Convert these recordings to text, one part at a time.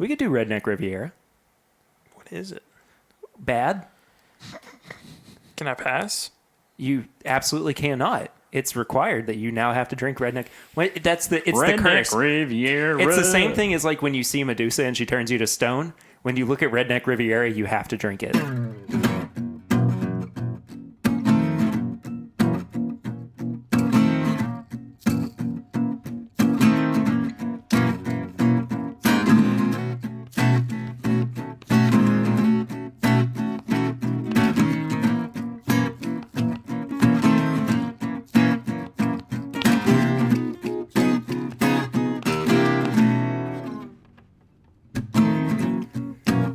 We could do Redneck Riviera. What is it? Bad? Can I pass? You absolutely cannot. It's required that you now have to drink Redneck. It's Redneck the curse. Riviera. It's the same thing as like when you see Medusa and she turns you to stone. When you look at Redneck Riviera, you have to drink it.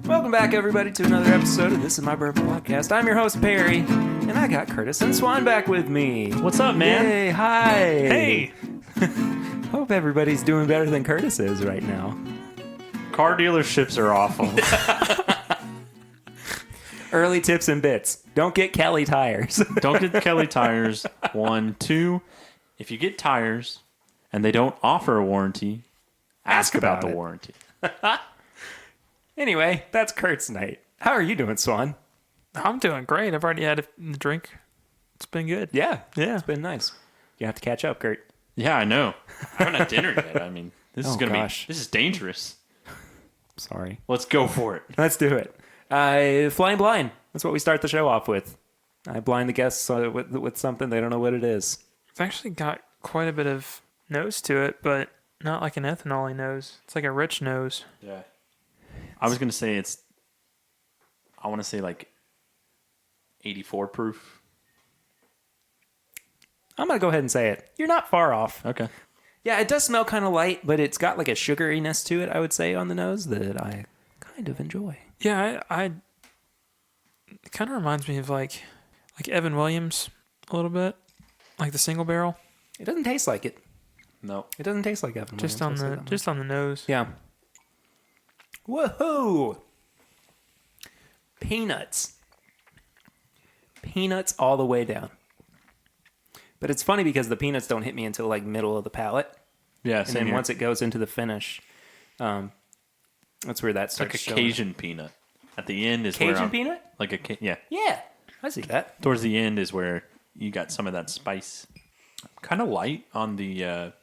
Welcome back, everybody, to another episode of This Is My Bourbon Podcast. I'm your host, Perry, and I got Curtis and Swan back with me. What's up, man? Hey, hi. Hey! Hope everybody's doing better than Curtis is right now. Car dealerships are awful. Early tips and bits. Don't get Kelly tires. Don't get Kelly tires. 1, 2. If you get tires and they don't offer a warranty, ask about the it. warranty. Anyway, that's Kurt's night. How are you doing, Swan? I'm doing great. I've already had a drink. It's been good. Yeah. Yeah. It's been nice. You have to catch up, Kurt. Yeah, I know. I haven't had dinner yet. I mean, this is Oh, gonna gosh. be. This is dangerous. Sorry. Let's go for it. Let's do it. Flying blind. That's what we start the show off with. I blind the guests with something they don't know what it is. It's actually got quite a bit of nose to it, but not like an ethanol-y nose. It's like a rich nose. Yeah. I was gonna say it's. I want to say like 84 proof. I'm going to go ahead and say it. You're not far off. Okay. Yeah, it does smell kind of light, but it's got like a sugariness to it, I would say, on the nose that I kind of enjoy. Yeah, it kind of reminds me of like Evan Williams a little bit, like the single barrel, It doesn't taste like it. No. It doesn't taste like Evan just Williams, on I'll say the that just on the nose. much. Yeah. Woohoo! Peanuts. Peanuts all the way down. But it's funny because the peanuts don't hit me until like middle of the palate. Yeah. And Same then here. once it goes into the finish, that's where that It's like starts a showing. Cajun peanut. At the end is where Cajun I'm, peanut? like a yeah. Yeah, I see that. Towards the end is where you got some of that spice. Kind of light on the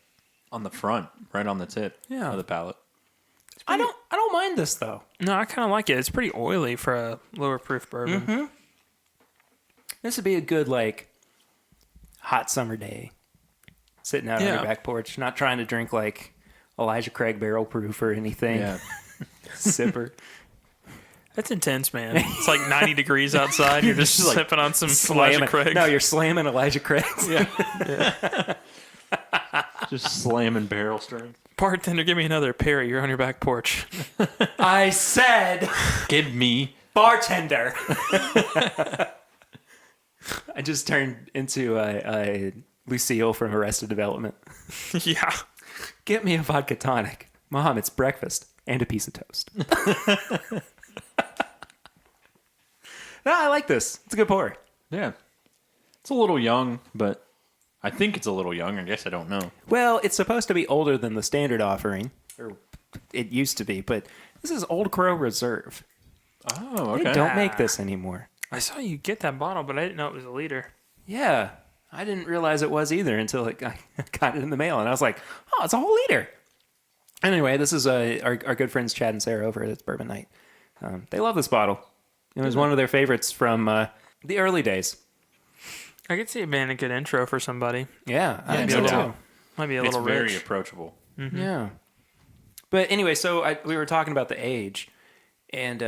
front, right on the tip Yeah. of the palate. I don't mind this though. No, I kind of like it. It's pretty oily for a lower proof bourbon. Mm-hmm. This would be a good like hot summer day, sitting out on Yeah. your back porch, not trying to drink like Elijah Craig barrel proof or anything. Yeah. Sipper. That's intense, man. It's like 90 degrees outside. You're just like sipping on some Elijah Craig. No, you're slamming Elijah Craig's. Yeah. Just slamming barrel strength. Bartender, give me another Perry. You're on your back porch. I said Give me. bartender. I just turned into a Lucille from Arrested Development. Yeah. Get me a vodka tonic. Mom, it's breakfast and a piece of toast. No, I like this. It's a good pour. Yeah. It's a little young, but I think it's a little young. I guess I don't know. Well, it's supposed to be older than the standard offering, or it used to be, but this is Old Crow Reserve. Oh, okay. They don't make this anymore. I saw you get that bottle, but I didn't know it was a liter. Yeah, I didn't realize it was either until I got it in the mail, and I was like, oh, it's a whole liter. Anyway, this is our good friends Chad and Sarah over at It's Bourbon Night. They love this bottle. It was one of their favorites from the early days. I could see it being a good intro for somebody. Yeah, I think no so doubt. too. Might be a It's little very rich. approachable. Mm-hmm. Yeah. But anyway, so we were talking about the age, and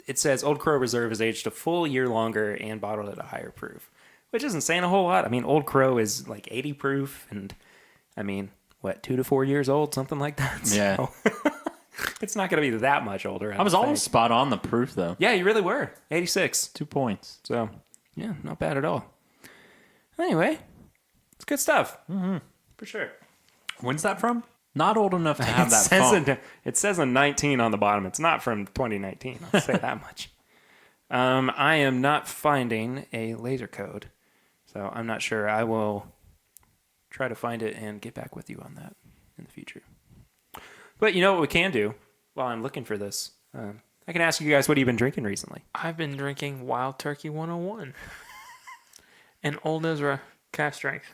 it says Old Crow Reserve is aged a full year longer and bottled at a higher proof, which isn't saying a whole lot. I mean, Old Crow is like 80 proof, and I mean, what, 2 to 4 years old, something like that? Yeah. So, it's not going to be that much older. I was don't always think. spot on the proof, though. Yeah, you really were. 86. 2 points. So, yeah, not bad at all. Anyway, it's good stuff. Mm-hmm. For sure. When's that from? Not old enough to have It that says funk. it says a 19 on the bottom. It's not from 2019. I'll say that much. I am not finding a laser code, so I'm not sure. I will try to find it and get back with you on that in the future. But you know what we can do? while I'm looking for this, I can ask you guys what you've been drinking recently. I've been drinking Wild Turkey 101 and Old Ezra calf strength.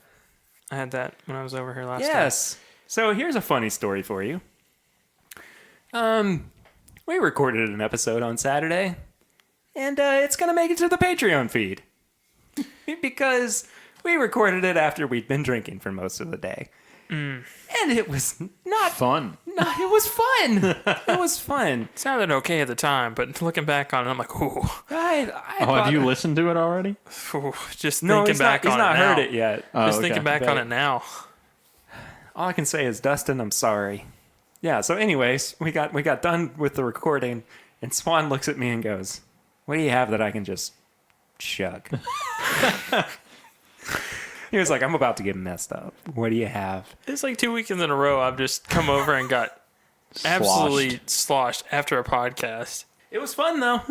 I had that when I was over here last time. Yes. So here's a funny story for you. We recorded an episode on Saturday, and it's gonna make it to the Patreon feed because we recorded it after we'd been drinking for most of the day, and it was not Fun. No, it was fun. It was fun. It sounded okay at the time, but looking back on it, I'm like, ooh, I Have you listened to it already? ooh just No, thinking he's back not, he's on not it now. heard it yet. Just okay. thinking back on it now. All I can say is, Dustin, I'm sorry. Yeah. So, anyways, we got done with the recording, and Swan looks at me and goes, "What do you have that I can just chug?" He was like, "I'm about to get messed up. What do you have?" It's like 2 weekends in a row I've just come over and got absolutely sloshed after a podcast. It was fun though.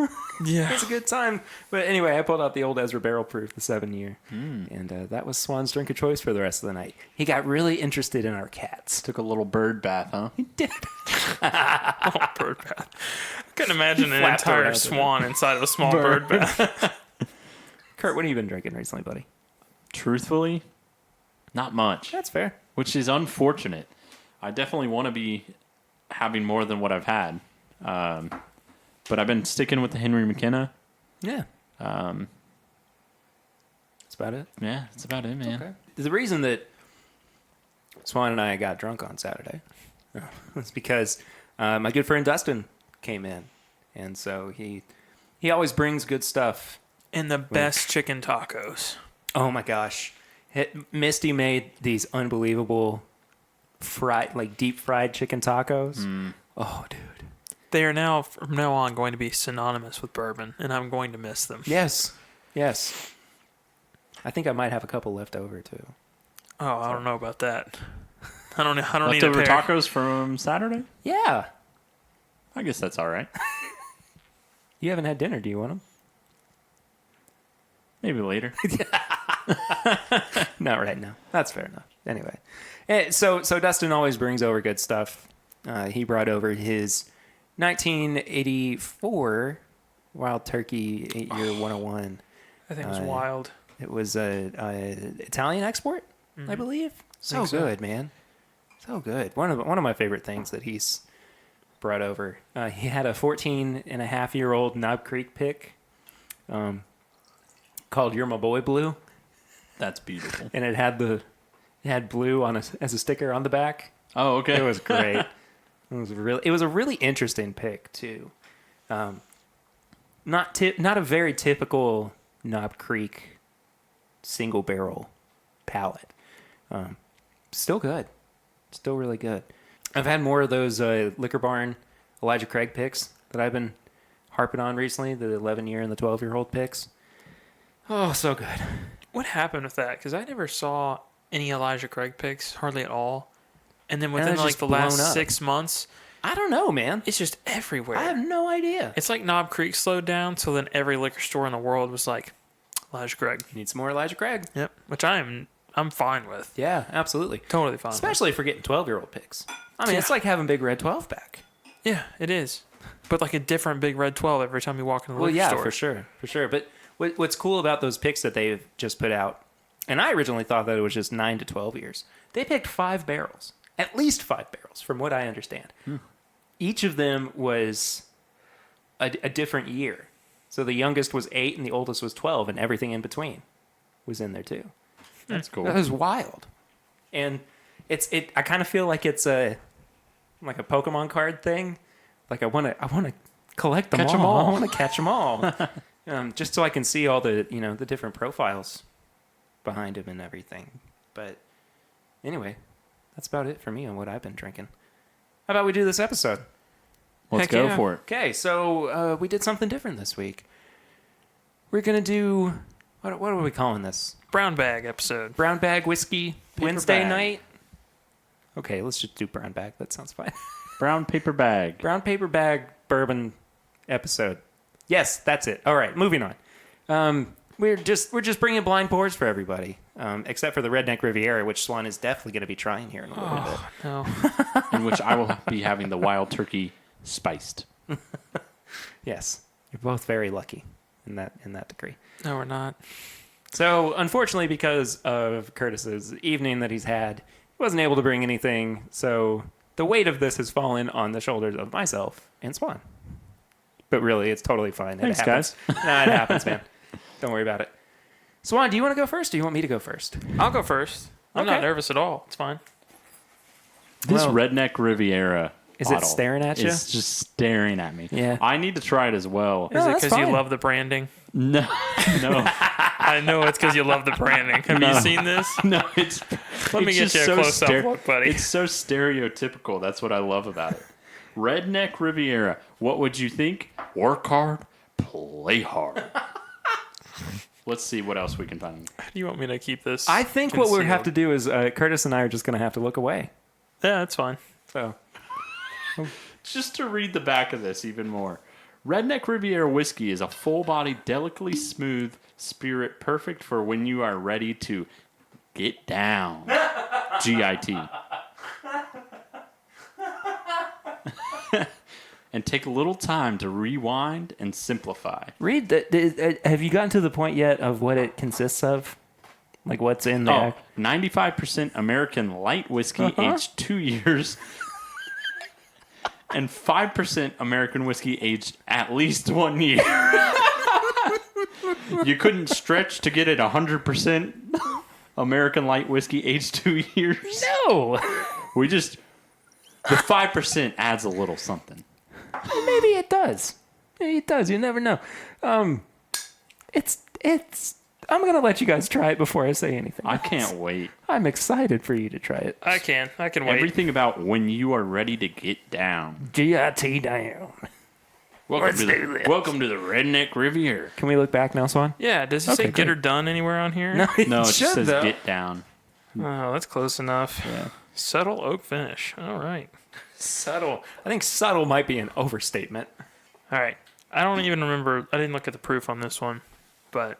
Yeah. It was a good time. But anyway, I pulled out the old Ezra Barrel Proof, the 7-year, and that was Swan's drink of choice for the rest of the night. He got really interested in our cats. Took a little bird bath, huh? He did. Oh, bird bath. I couldn't imagine an Flapped entire around. swan inside of a small bird bath. Kurt, what have you been drinking recently, buddy? Truthfully, not much, That's fair. which is unfortunate. I definitely want to be having more than what I've had. But I've been sticking with the Henry McKenna. Yeah. That's about it. Yeah, that's about it, man. Okay. The reason that Swan and I got drunk on Saturday was because my good friend Dustin came in, and so he always brings good stuff. And the best chicken tacos. Oh my gosh, Misty made these unbelievable deep fried chicken tacos. Oh, dude. They are now, from now on, going to be synonymous with bourbon, and I'm going to miss them. Yes. I think I might have a couple left over too. Oh, I don't know about that. I don't need Leftover a pair. tacos from Saturday? Yeah. I guess that's all right. You haven't had dinner. Do you want them? Maybe later. Not right now. That's fair enough. Anyway, so Dustin always brings over good stuff. He brought over his 1984 Wild Turkey 8-year 101. I think it was wild. It was a Italian export, I believe. So good, man. So good. One of my favorite things that he's brought over. He had a 14-and-a-half-year-old Knob Creek pick called "You're My Boy Blue," That's beautiful. and it had blue as a sticker on the back. Oh, okay. It was great. It was a really interesting pick too. Not a very typical Knob Creek single barrel palate. Still good. Still really good. I've had more of those Liquor Barn Elijah Craig picks that I've been harping on recently, the 11-year and the 12-year-old picks. Oh, so good. What happened with that? Because I never saw any Elijah Craig picks, hardly at all. And then within it's like just the last blown up. 6 months, I don't know, man. it's just everywhere. I have no idea. It's like Knob Creek slowed down, so then every liquor store in the world was like Elijah Craig. Need some more Elijah Craig. Yep, which I'm fine with. Yeah, absolutely. Totally fine. Especially for getting 12-year-old picks. I mean, Yeah. it's like having Big Red 12 pack. with. Yeah, it is. But like a different Big Red 12 every time you walk in the liquor store. for sure. But what's cool about those picks that they've just put out, and I originally thought that it was just 9 to 12 years. They picked 5 barrels, at least 5 barrels, from what I understand. Each of them was a different year. So the youngest was 8 and the oldest was 12, and everything in between was in there too. That's cool. That was wild. And I kind of feel like it's a Pokemon card thing. Like I want to collect them Catch all. 'em all. I want to catch them all. Just so I can see all the the different profiles behind him and everything. But anyway, that's about it for me on what I've been drinking. How about we do this episode? Let's Heck go yeah. for it. Okay, so we did something different this week. We're gonna do what are we calling this? Brown bag episode. Brown bag whiskey Paper Wednesday bag. night. Okay, let's just do brown bag. That sounds fine. Brown paper bag. Brown paper bag bourbon episode. Yes, that's it. All right, moving on. We're just bringing blind pours for everybody, except for the Redneck Riviera, which Swan is definitely going to be trying here in a little bit. No. In which I will be having the Wild Turkey spiced. Yes, you're both very lucky in that degree. No, we're not. So, unfortunately, because of Curtis's evening that he's had, he wasn't able to bring anything. So, the weight of this has fallen on the shoulders of myself and Swan. But really, it's totally fine. Thanks, it happens. guys. Nah, it happens, man. Don't worry about it. Swan, do you want to go first, or do you want me to go first? I'll go first. I'm not Okay. nervous at all. It's fine. This Well, Redneck Riviera is it bottle staring at you? It's just staring at me. Yeah. I need to try it as well. No, Is it that's because you fine. love the branding? No, no, I know it's because you love the branding. Have you seen this? no. It's Let me it's get just you a so close-up look, buddy. It's so stereotypical. That's what I love about it. Redneck Riviera. What would you think? Work hard, play hard. Let's see what else we can find. Do you want me to keep this? I think what we have to do is Curtis and I are just going to have to look away. Yeah, that's fine. So, Just to read the back of this even more. Redneck Riviera whiskey is a full-bodied, delicately smooth spirit perfect for when you are ready to get down. G-I-T. And take a little time to rewind and simplify. read the. Have you gotten to the point yet of what it consists of? Like what's in there? 95% American light whiskey aged 2 years. And 5% American whiskey aged at least 1 year. You couldn't stretch to get it 100% American light whiskey aged 2 years. No. We just the 5% adds a little something. Maybe it does. Maybe it does. You never know. It's. I'm gonna let you guys try it before I say anything. I can't wait. I'm excited for you to try it. I can wait. Everything about when you are ready to get down. GIT down. Let's do this. Welcome to the Redneck Riviera. Can we look back now, Swan? Yeah, does it Okay, say get great. her done anywhere on here? No, No, it just should, says though. get down. Oh, that's close enough. Yeah. Subtle oak finish. All right. Subtle. I think subtle might be an overstatement. All right. I don't even remember. I didn't look at the proof on this one, but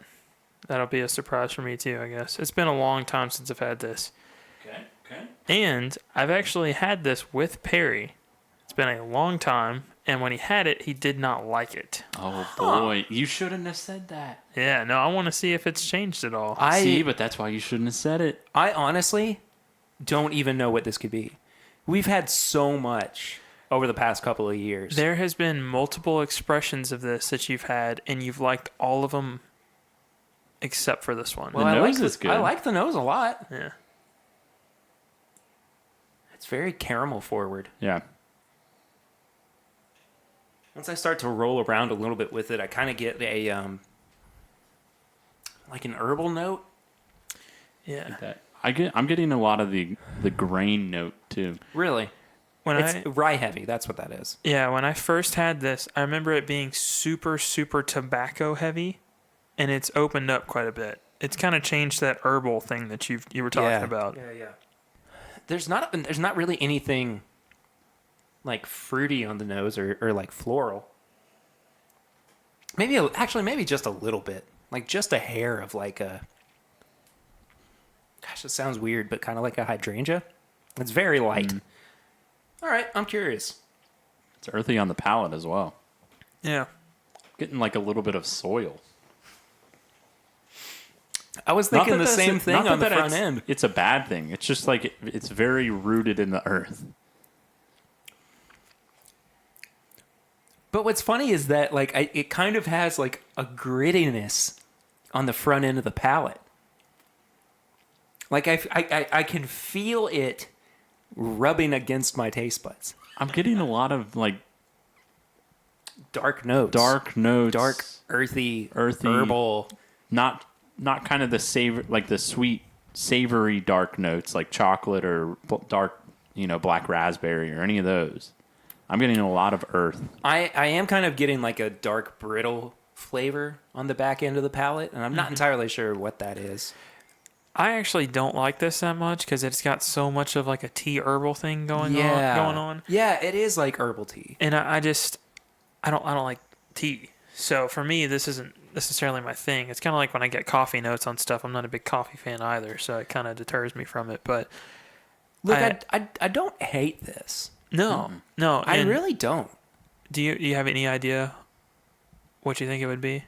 that'll be a surprise for me too, I guess. It's been a long time since I've had this. Okay. And I've actually had this with Perry. It's been a long time. And when he had it, he did not like it. Oh boy, you shouldn't have said that. Yeah, no, I want to see if it's changed at all. See, but that's why you shouldn't have said it. I honestly don't even know what this could be. We've had so much over the past couple of years. There has been multiple expressions of this that you've had, and you've liked all of them except for this one. well, The I nose like is good. I like the nose a lot. Yeah. It's very caramel forward. Yeah. Once I start to roll around a little bit with it, I kind of get a like an herbal note. Yeah. I'm getting a lot of the grain note too. Really, When it's rye heavy. That's what that is. when I first had this, I remember it being super, super tobacco heavy, and it's opened up quite a bit. It's kind of changed that herbal thing that you were talking about. Yeah. There's not really anything like fruity on the nose or like floral. Maybe just a little bit, like just a hair of like a. Gosh, it sounds weird, but kind of like a hydrangea. It's very light. All right, I'm curious. It's earthy on the palate as well. Yeah. Getting like a little bit of soil. I was Not thinking that the that's same a- thing not on the that front it's- end. It's a bad thing. It's just like it's very rooted in the earth. But what's funny is that like it kind of has like a grittiness on the front end of the palate. Like I can feel it rubbing against my taste buds. I'm getting a lot of like Dark notes. dark earthy, Earthy. herbal. not kind of the savor, like the sweet, savory dark notes like chocolate or dark, black raspberry or any of those. I'm getting a lot of earth. I am kind of getting like a dark brittle flavor on the back end of the palate, and I'm not entirely sure what that is. I actually don't like this that much because it's got so much of like a tea herbal thing going on. Yeah, it is like herbal tea. And I don't like tea. So for me, this isn't necessarily my thing. It's kind of like when I get coffee notes on stuff. I'm not a big coffee fan either, so it kind of deters me from it. But Look, I don't hate this. no, I and really don't. Do you have any idea what you think it would be?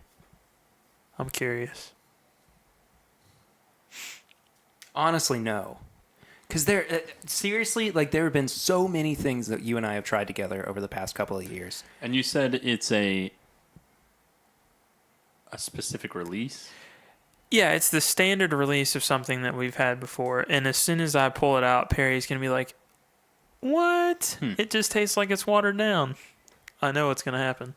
I'm curious. Honestly, no. Because seriously, like there have been so many things that you and I have tried together over the past couple of years. And you said it's a specific release? Yeah, it's the standard release of something that we've had before. And as soon as I pull it out, Perry's going to be like, what? It just tastes like it's watered down. I know what's going to happen.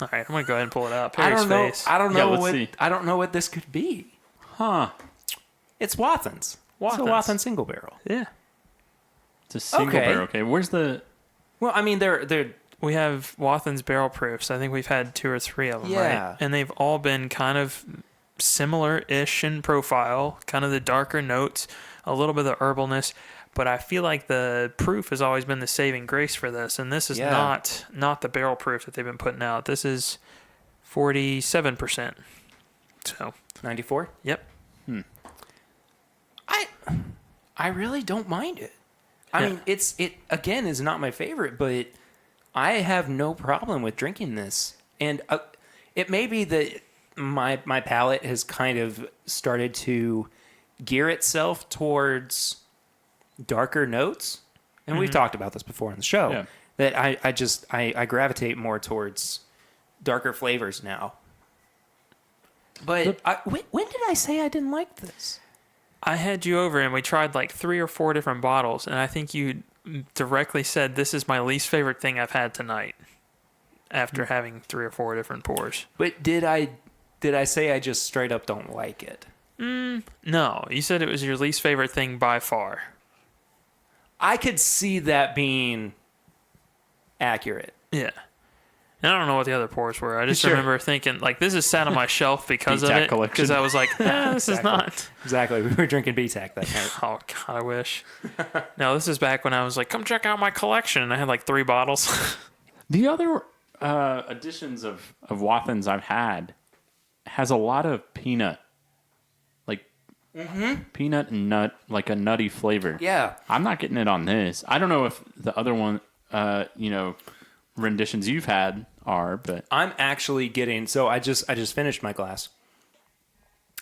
All right, I'm going to go ahead and pull it out. Perry's face. I don't Yeah, know let's what. see. I don't know what this could be. Huh. It's Wathans. It's a Wathans. Wathan single barrel. Yeah. It's a single Okay. barrel. Okay, where's the... Well, I mean, they're We have Wathan's barrel proofs. I think we've had 2 or 3 of them, Yeah. right? And they've all been kind of similar-ish in profile, kind of the darker notes, a little bit of herbalness. But I feel like the proof has always been the saving grace for this, and this is Yeah. not the barrel proof that they've been putting out. This is 47%. So, 94. yep. I really don't mind it. I Yeah. mean, it again is not my favorite, but I have no problem with drinking this. And it may be that my palate has kind of started to gear itself towards darker notes, and we've talked about this before on the show. Yeah. That I gravitate more towards darker flavors now. But when did I say I didn't like this? I had you over and we tried like 3 or 4 different bottles, and I think you directly said, this is my least favorite thing I've had tonight after having 3 or 4 different pours. But did I say I just straight up don't like it? No, you said it was your least favorite thing by far. I could see that being accurate. Yeah. And I don't know what the other pours were. I just Sure. remember thinking, like, this is sat on my shelf because of BTAC it. collection. Because I was like, this is not. Exactly. We were drinking BTAC that night. Oh, God, I wish. No, this is back when I was like, come check out my collection. And I had like 3 bottles. The other additions of Wathans I've had has a lot of peanut. Like, peanut and nut, like a nutty flavor. Yeah. I'm not getting it on this. I don't know if the other one, renditions you've had are, but I'm actually getting, so I just finished my glass.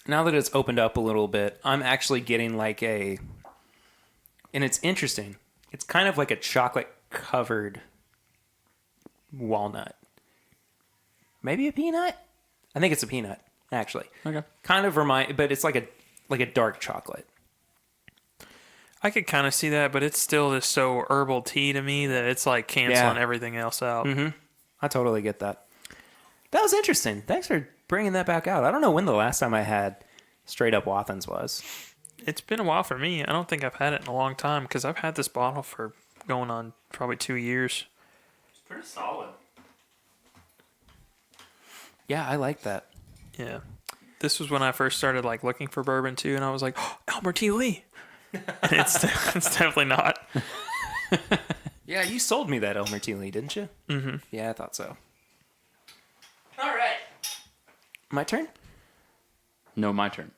Now that it's opened up a little bit, I'm actually getting like and it's interesting. It's kind of like a chocolate covered walnut. Maybe a peanut? I think it's a peanut, actually. okay. Kind of but it's like a dark chocolate. I could kind of see that, but it's still just so herbal tea to me that it's like canceling Yeah. everything else out. I totally get that. That was interesting. Thanks for bringing that back out. I don't know when the last time I had straight up Wathans was. It's been a while for me. I don't think I've had it in a long time because I've had this bottle for going on probably 2 years. It's pretty solid. Yeah, I like that. Yeah. This was when I first started like looking for bourbon too, and I was like, oh, Albert T. Lee. And it's definitely not. Yeah, you sold me that Elmer T. Lee, didn't you? Mm-hmm. Yeah, I thought so. All right. My turn? No, my turn.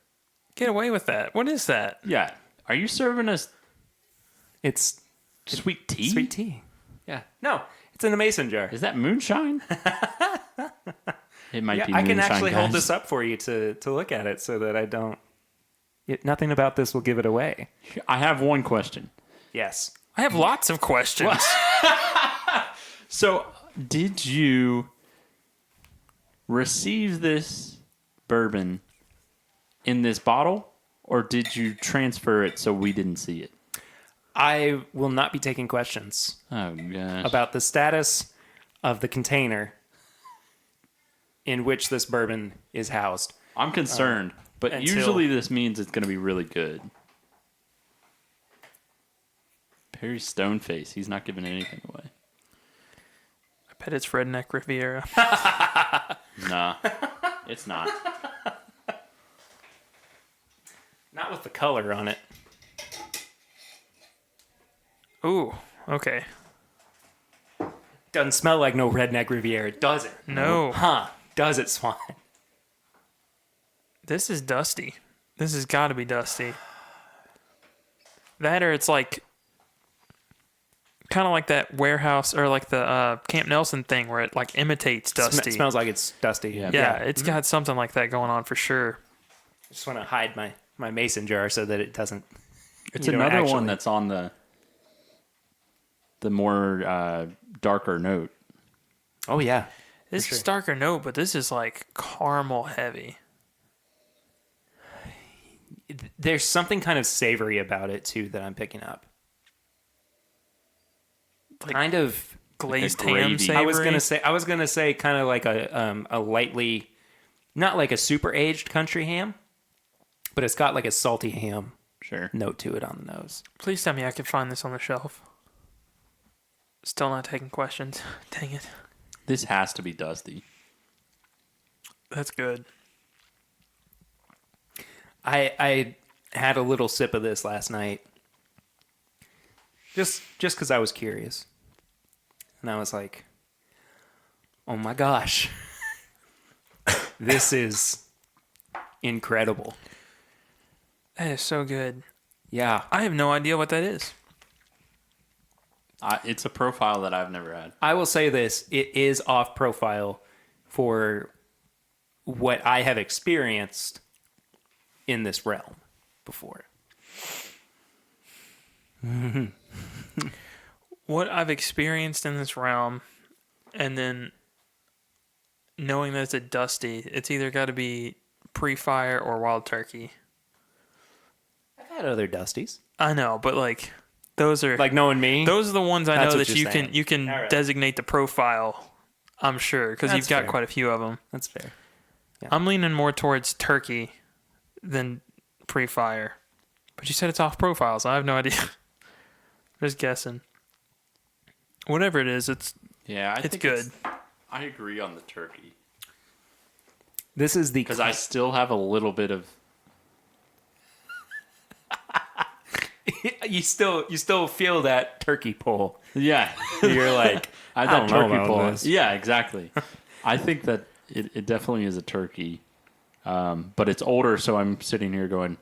Get away with that. What is that? Yeah. Are you serving us It's sweet tea? sweet tea. Yeah. No, it's in a mason jar. Is that moonshine? It might Yeah, be I moonshine, can actually hold guys. this up for you to look at it so that I don't... nothing about this will give it away. I have one question. Yes. I have lots of questions. So, did you receive this bourbon in this bottle, or did you transfer it so we didn't see it? I will not be taking questions Oh, gosh. about the status of the container in which this bourbon is housed. I'm concerned, but until- usually this means it's going to be really good. Perry Stoneface, he's not giving anything away. I bet it's Redneck Riviera. Nah, it's not. Not with the color on it. Ooh, okay. Doesn't smell like no Redneck Riviera, does it? No. Huh. Does it, Swan? This is dusty. This has got to be dusty. That or it's like kind of like that warehouse or like the Camp Nelson thing where it like imitates dusty. Smells like it's dusty. Yeah, it's got something like that going on for sure. I just want to hide my mason jar so that it doesn't. It's you don't another actually- one that's on the more darker note. Oh yeah, This is darker note, but this is like caramel heavy. there's something kind of savory about it too that I'm picking up. Like Kind of. glazed like a ham gravy. savory. I was gonna say kind of like a lightly, not like a super aged country ham, but it's got like a salty ham Sure. note to it on the nose. Please tell me I can find this on the shelf. Still not taking questions. Dang it. This has to be dusty. That's good. I had a little sip of this last night, just because I was curious, and I was like, "Oh my gosh, this is incredible!" That is so good. Yeah, I have no idea what that is. It's a profile that I've never had. I will say this: it is off profile for what I have experienced in this realm before. What I've experienced in this realm, and then knowing that it's a dusty, it's either got to be pre-fire or wild turkey. I've had other Dusties, I know, but like those are like knowing me. those are the ones I That's know what that you're saying. you can All right. designate the profile. I'm sure because That's you've got fair. quite a few of them. That's fair. I'm leaning more towards turkey than pre-fire, but you said it's off profile, so I have no idea. Just guessing. Whatever it is, it's Think good. I agree on the turkey This is the because I still have a little bit of. you still feel that turkey pull. Yeah, You're like, I don't thought know turkey about pull. this. Yeah, exactly. I think that it definitely is a turkey, but it's older, so I'm sitting here going,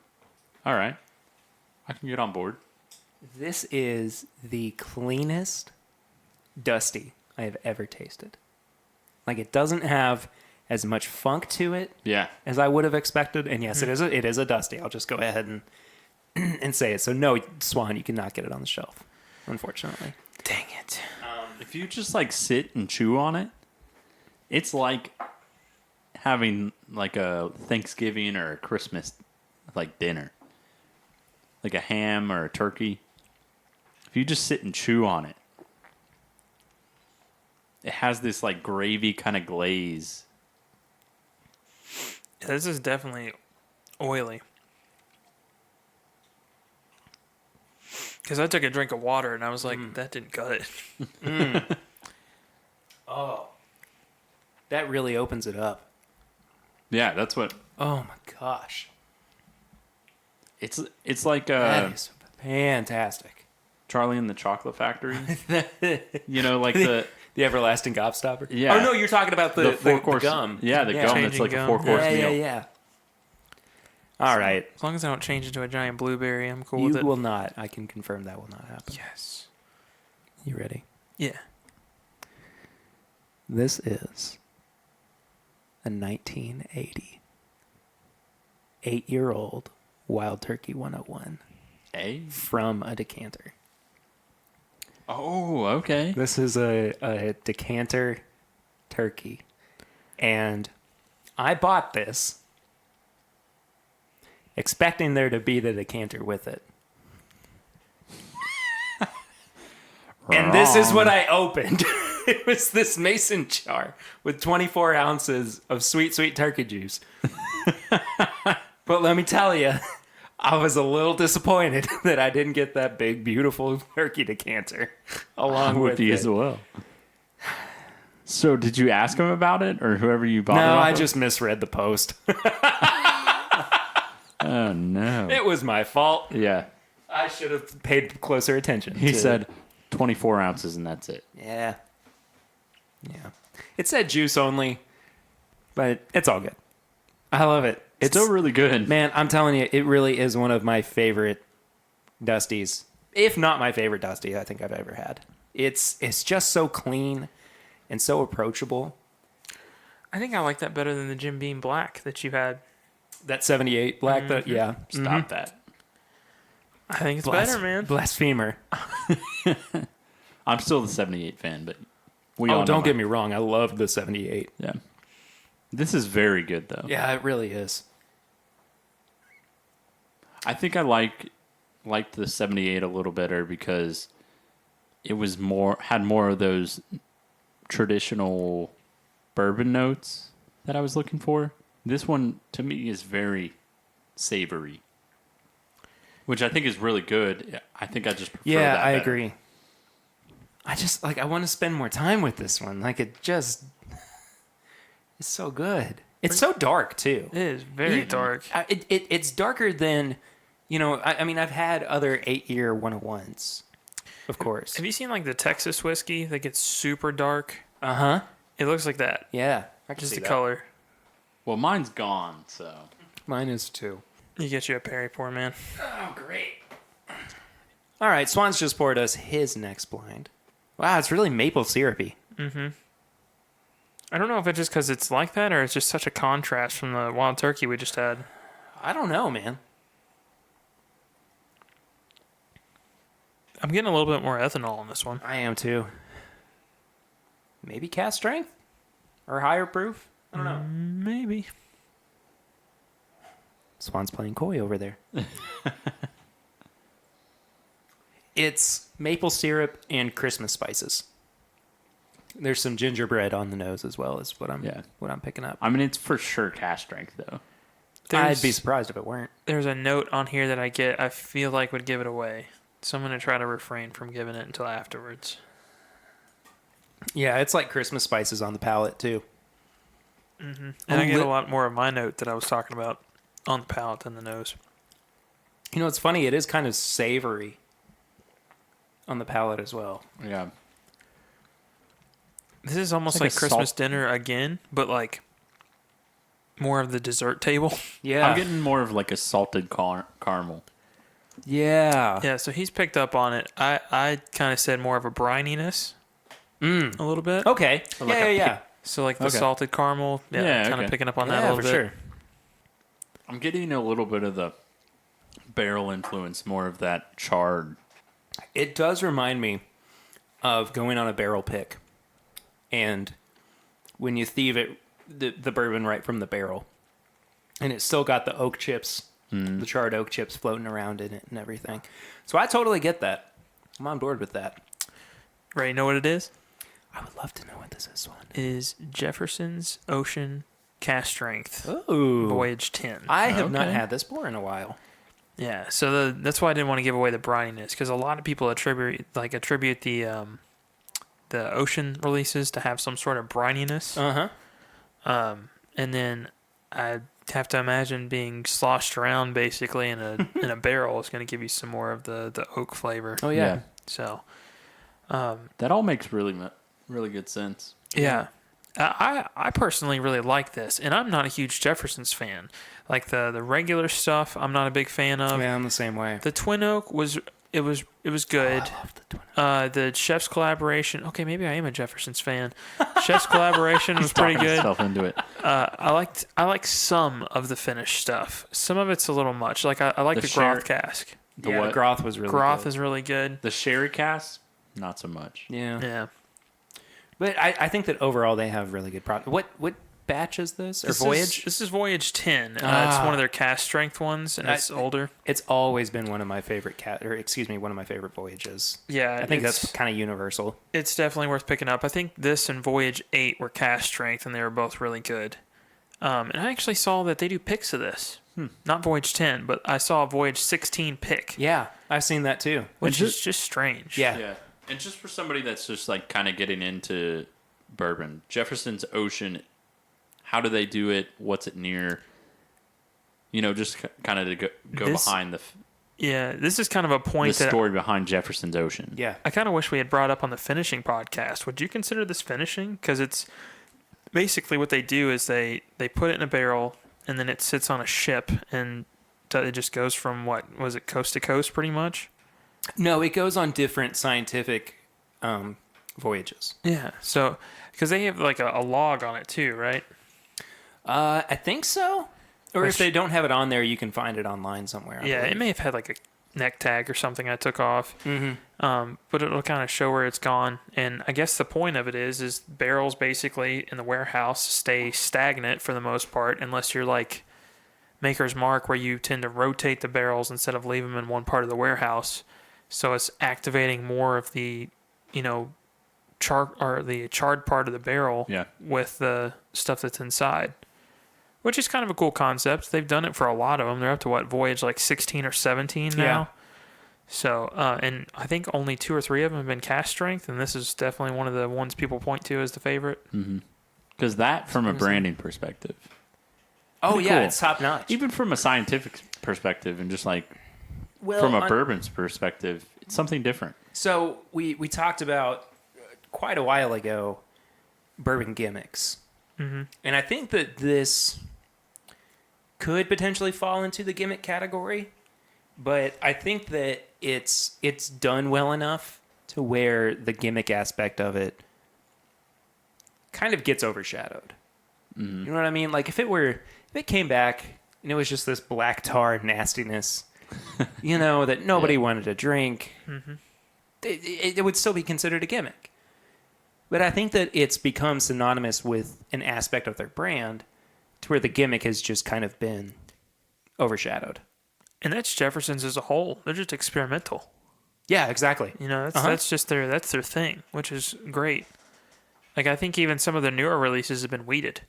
"All right, I can get on board." this is the cleanest Dusty I have ever tasted. Like, it doesn't have as much funk to it Yeah, as I would have expected. And yes, it is a Dusty. I'll just go ahead and and say it. So no, Swan, you cannot get it on the shelf, unfortunately. Dang it. if you just like sit and chew on it, it's like having like a Thanksgiving or a Christmas like dinner, like a ham or a turkey. If you just sit and chew on it, it has this like gravy kind of glaze. Yeah, this is definitely oily. Because I took a drink of water and I was like, that didn't cut it. Oh, that really opens it up. Yeah, that's what Oh my gosh, it's like. that is fantastic. Charlie and the Chocolate Factory. You know, like the everlasting gobstopper. Yeah. Oh no, you're talking about the four course gum. Yeah, the gum that's Changing like gum. a 4-course Yeah, meal. yeah. All right, As long as I don't change into a giant blueberry, I'm cool with you it. will not. I can confirm that will not happen. Yes. You ready? Yeah. This is a 1980 8-year-old Wild Turkey 101 Hey. from a decanter. Oh, okay. This is a decanter turkey. And I bought this expecting there to be the decanter with it. And this is what I opened. It was this mason jar with 24 ounces of sweet, sweet turkey juice. But let me tell you, I was a little disappointed that I didn't get that big, beautiful turkey decanter along would with be it. as well. So, did you ask him about it, or whoever you bought it? No, off I of? just misread the post. Oh no. It was my fault. Yeah. I should have paid closer attention. He to- said 24 ounces, and that's it. Yeah. Yeah. It said juice only, but it's all good. I love it. It's still really good. Man, I'm telling you, it really is one of my favorite Dusties. If not my favorite Dusty I think I've ever had. It's just so clean and so approachable. I think I like that better than the Jim Beam Black that you had. That 78 black, that yeah. Stop that. I think it's better, man. Blasphemer. I'm still the 78 fan, but we all Oh, know don't get me wrong. I love the 78. Yeah. This is very good, though. Yeah, it really is. I think I liked the 78 a little better because it was had more of those traditional bourbon notes that I was looking for. This one, to me, is very savory, which I think is really good. I think I just prefer that. Yeah, I better. agree. I want to spend more time with this one. It's so good. It's so dark, too. It is very dark. It's darker than, I mean, I've had other 8-year 101s, of course. Have you seen like the Texas whiskey that gets super dark? Uh-huh. It looks like that. Yeah. I can Just see the that. color. Well, mine's gone, so. Mine is too. You get you a Perry pour, man. Oh, great. All right, Swan's just poured us his next blind. Wow, it's really maple syrupy. I don't know if it's just because it's like that or it's just such a contrast from the wild turkey we just had. I don't know, man. I'm getting a little bit more ethanol on this one. I am too. Maybe cast strength? Or higher proof? I don't know. Maybe. Swan's playing coy over there. It's maple syrup and Christmas spices. There's some gingerbread on the nose as well, is what I'm picking up. I mean, it's for sure cast strength, though. I'd be surprised if it weren't. There's a note on here that I feel like would give it away. So I'm going to try to refrain from giving it until afterwards. Yeah, it's like Christmas spices on the palate too. And I get a lot more of my note that I was talking about on the palate than the nose. It's funny. It is kind of savory on the palate as well. Yeah. This is almost like like a Christmas salt- dinner again, but like more of the dessert table. Yeah. I'm getting more of like a salted caramel. Yeah. Yeah, so he's picked up on it. I kind of said more of a brininess a little bit. Okay. Like yeah. So like the Okay. salted caramel, Yeah, kind of okay. picking up on that a Yeah, little for bit. sure. I'm getting a little bit of the barrel influence, more of that charred. It does remind me of going on a barrel pick, and when you thieve it, the bourbon right from the barrel, and it's still got the oak chips, the charred oak chips floating around in it and everything. So I totally get that. I'm on board with that. Right, you know what it is? I would love to know what this is, Swan. It is Jefferson's Ocean Cast Strength Ooh. Voyage 10. I have not Okay. had this pour in a while. Yeah, so that's why I didn't want to give away the brininess, because a lot of people attribute the ocean releases to have some sort of brininess. Uh-huh. And then I have to imagine being sloshed around basically in a barrel is going to give you some more of the oak flavor. Oh, yeah. So, That all makes really good sense. yeah. I personally really like this, and I'm not a huge Jefferson's fan. Like the regular stuff, I'm not a big fan of. Yeah, I'm the same way. The Twin Oak was good. I love the twin. The Chef's Collaboration. Okay, maybe I am a Jefferson's fan. Chef's Collaboration was pretty Talking good. himself into it. I like some of the finished stuff. Some of it's a little much. Like I like the sherry- Groth cask. The Yeah, what? the Groth was really Groth good. is really good. The sherry cask, not so much. Yeah. Yeah. But I think that overall they have really good product. What batch is this? Or Voyage? This is Voyage 10. It's Ah. one of their cast strength ones, and it's older. It's always been one of my favorite one of my favorite Voyages. Yeah, I think it's- that's kind of universal. It's definitely worth picking up. I think this and Voyage 8 were cast strength, and they were both really good. And I actually saw that they do picks of this. Not Voyage 10, but I saw a Voyage 16 pick, Yeah, I've seen that too. which is just strange. Yeah. Yeah. And just for somebody that's just like kind of getting into bourbon, Jefferson's Ocean, how do they do it? What's it near? Just kind of to go This- behind Yeah, this is kind of a the point that story behind Jefferson's Ocean. Yeah. I kind of wish we had brought up on the finishing podcast. Would you consider this finishing? Because it's basically what they do is they put it in a barrel and then it sits on a ship and it just goes from coast to coast pretty much? No, it goes on different scientific voyages. Yeah. So, because they have like a log on it too, right? I think so. Or Which- if they don't have it on there, you can find it online somewhere. I Yeah, believe. it may have had like a neck tag or something I took off. But it'll kind of show where it's gone. And I guess the point of it is barrels basically in the warehouse stay stagnant for the most part, unless you're like Maker's Mark, where you tend to rotate the barrels instead of leave them in one part of the warehouse. So it's activating more of the, charred part of the barrel Yeah. with the stuff that's inside. Which is kind of a cool concept. They've done it for a lot of them. They're up to voyage like 16 or 17 now. Yeah. So, and I think only 2 or 3 of them have been cast strength, and this is definitely one of the ones people point to as the favorite. Because that, from a branding perspective, Oh pretty yeah, cool. it's top notch. even from a scientific perspective, and just like Well, from a on- bourbon's perspective, it's something different. So we talked about quite a while ago bourbon gimmicks, and I think that this could potentially fall into the gimmick category, but I think that it's done well enough to where the gimmick aspect of it kind of gets overshadowed. You know what I mean? Like if it came back and it was just this black tar nastiness, that nobody wanted to drink, it would still be considered a gimmick. But I think that it's become synonymous with an aspect of their brand to where the gimmick has just kind of been overshadowed. And that's Jefferson's as a whole. They're just experimental. Yeah, exactly. That's just their thing, which is great. Like I think even some of the newer releases have been weeded.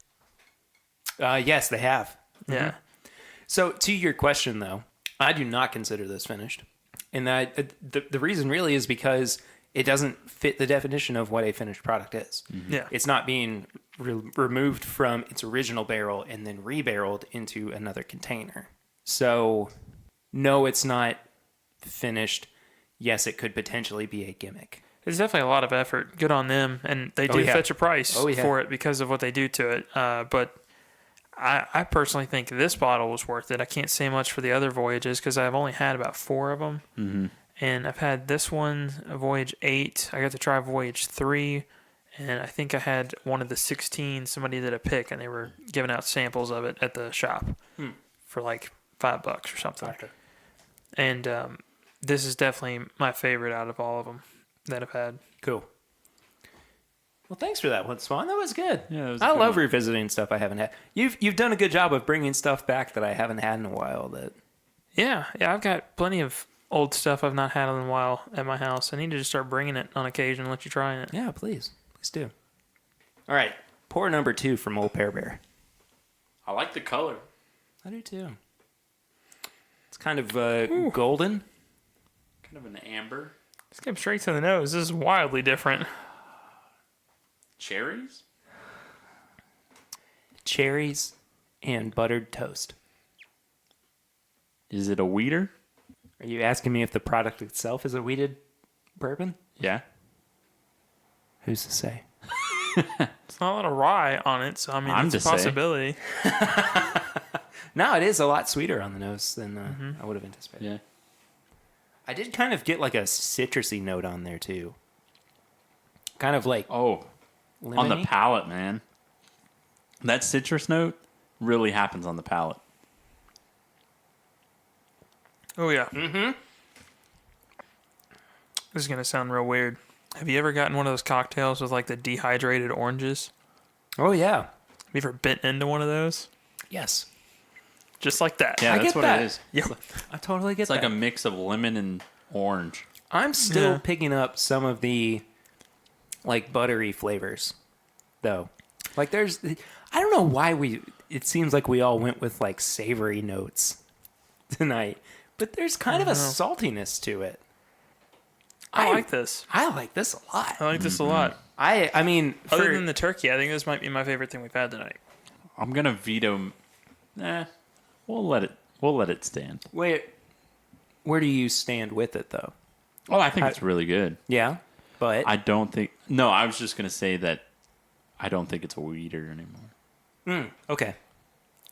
Yes, they have. Yeah. So to your question, though, I do not consider this finished. And that the reason really is because it doesn't fit the definition of what a finished product is. Yeah. It's not being removed from its original barrel and then rebarreled into another container. So, no, it's not finished. Yes, it could potentially be a gimmick. It's definitely a lot of effort. Good on them. And they do yeah. fetch a price Oh, yeah. for it because of what they do to it. But I personally think this bottle was worth it. I can't say much for the other voyages because I've only had about 4 of them. Mm-hmm. And I've had this one, Voyage 8. I got to try Voyage 3. And I think I had one of the 16. Somebody did a pick, and they were giving out samples of it at the shop for like $5 or something. Gotcha. And this is definitely my favorite out of all of them that I've had. Cool. Well, thanks for that one, Swan. That was good. Yeah, that was a I good love one. revisiting stuff I haven't had. You've done a good job of bringing stuff back that I haven't had in a while. Yeah, I've got plenty of old stuff I've not had in a while at my house. I need to just start bringing it on occasion and let you try it. Yeah, please do. All right, pour number 2 from Old Pear Bear. I like the color. I do too. It's kind of golden. Kind of an amber. This came straight to the nose. This is wildly different. Cherries? Cherries and buttered toast. Is it a weeder? Are you asking me if the product itself is a wheated bourbon? Yeah. Who's to say? It's not a lot of rye on it, so I mean, I'm it's a to say. possibility. No, it is a lot sweeter on the nose than I would have anticipated. Yeah. I did kind of get like a citrusy note on there too. Kind of like Oh, on the lemony. palate, man. That citrus note really happens on the palate. Oh, yeah. Mm-hmm. This is going to sound real weird. Have you ever gotten one of those cocktails with like the dehydrated oranges? Oh yeah. Have you ever bitten into one of those? Yes. Just like that. Yeah, I that's get what that. it is. Yep. I totally get It's like that. a mix of lemon and orange. I'm still Yeah. picking up some of the like buttery flavors though. Like there's I don't know why it seems like we all went with like savory notes tonight, but there's kind of a saltiness to it. I like this. I like this a lot. I like this a lot. I mean, Other than the turkey, I think this might be my favorite thing we've had tonight. I'm gonna veto. We'll let it stand. wait, where do you stand with it though? Oh, I think it's really good. Yeah, but I don't think. No, I was just gonna say that I don't think it's a weeder anymore. okay.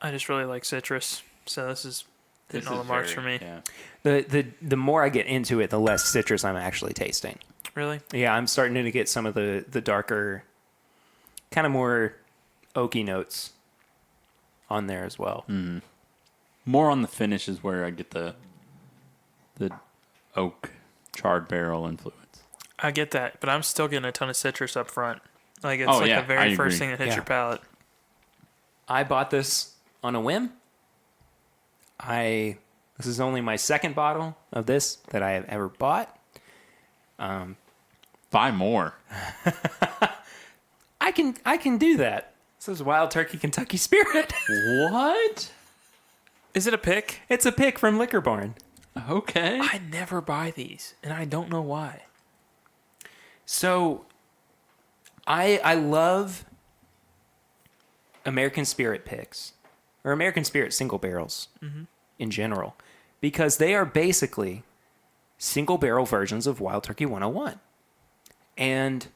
I just really like citrus, so this is hitting This all is the marks very- for me. Yeah. The more I get into it, the less citrus I'm actually tasting. Really? Yeah, I'm starting to get some of the darker, kind of more oaky notes on there as well. More on the finish is where I get the oak charred barrel influence. I get that, but I'm still getting a ton of citrus up front. Like it's Oh, like yeah, the very I first agree. thing that hits Yeah. your palate. I bought this on a whim. This is only my second bottle of this that I have ever bought. Buy more. I can do that. This is Wild Turkey Kentucky Spirit. What? Is it a pick? It's a pick from Liquor Barn. Okay. I never buy these, and I don't know why. So, I love American Spirit picks, or American Spirit single barrels in general, because they are basically single barrel versions of Wild Turkey 101. And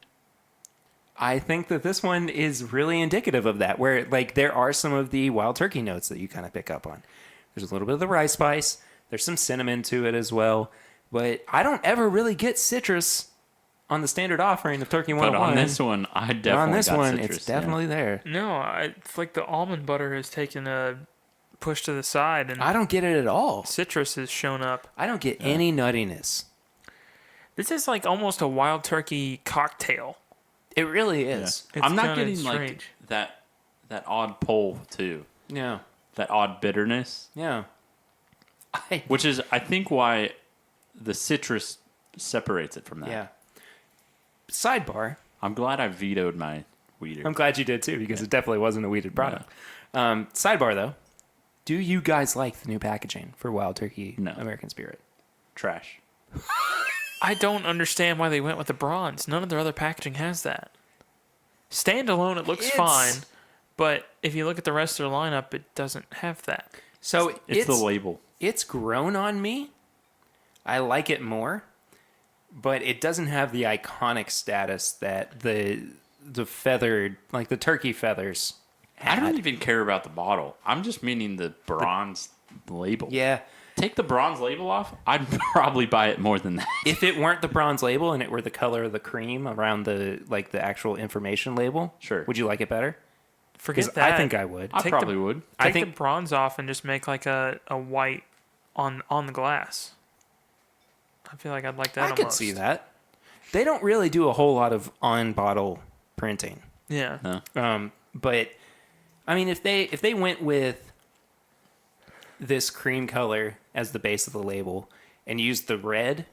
I think that this one is really indicative of that, where like there are some of the Wild Turkey notes that you kind of pick up on. There's a little bit of the rice spice. There's some cinnamon to it as well. But I don't ever really get citrus on the standard offering of Turkey 101. But on this one, I definitely on this got one, citrus, it's definitely there. No, it's like the almond butter has taken a push to the side, and I don't get it at all. citrus has shown up. I don't get any nuttiness. This is like almost a wild turkey cocktail. It really Yeah. is. It's I'm not kinda getting strange. like that odd pull too. Yeah. That odd bitterness, Yeah. which is I think why the citrus separates it from that. Yeah. Sidebar. I'm glad I vetoed my weeder. I'm glad you did too, because it definitely wasn't a weeded product. Sidebar though. Do you guys like the new packaging for Wild Turkey No. American Spirit? Trash. I don't understand why they went with the bronze. None of their other packaging has that. Standalone, it looks fine, but if you look at the rest of their lineup, it doesn't have that. So It's the label. It's grown on me. I like it more, but it doesn't have the iconic status that the feathered, like the turkey feathers I had. don't even care about the bottle. I'm just meaning the bronze label. Yeah. Take the bronze label off, I'd probably buy it more than that. If it weren't the bronze label and it were the color of the cream around the actual information label, Sure. would you like it better? Forget Because that. I think I would. I Take probably would. I Take think- the bronze off and just make like a white on the glass. I feel like I'd like that I almost. could see that. They don't really do a whole lot of on bottle printing. Yeah. No. But I mean, if they went with this cream color as the base of the label and used the red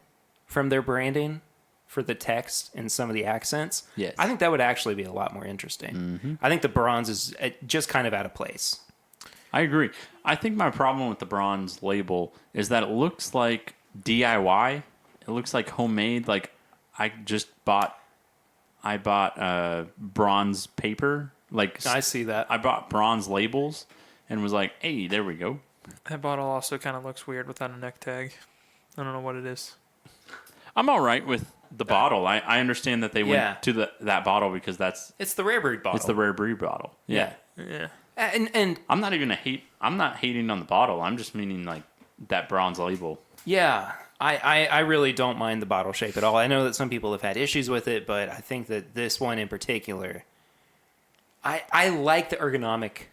from their branding for the text and some of the accents, Yes. I think that would actually be a lot more interesting. I think the bronze is just kind of out of place. I agree. I think my problem with the bronze label is that it looks like DIY. It looks like homemade. Like I bought bronze paper. Like I see that. I bought bronze labels and was like, hey, there we go. That bottle also kind of looks weird without a neck tag. I don't know what it is. I'm all right with the bottle. I understand that they Yeah. went to that bottle because It's the rare breed bottle. it's the rare breed bottle. Yeah. Yeah. And I'm not even I'm not hating on the bottle. I'm just meaning like that bronze label. yeah, I really don't mind the bottle shape at all. I know that some people have had issues with it, but I think that this one in particular, I like the ergonomic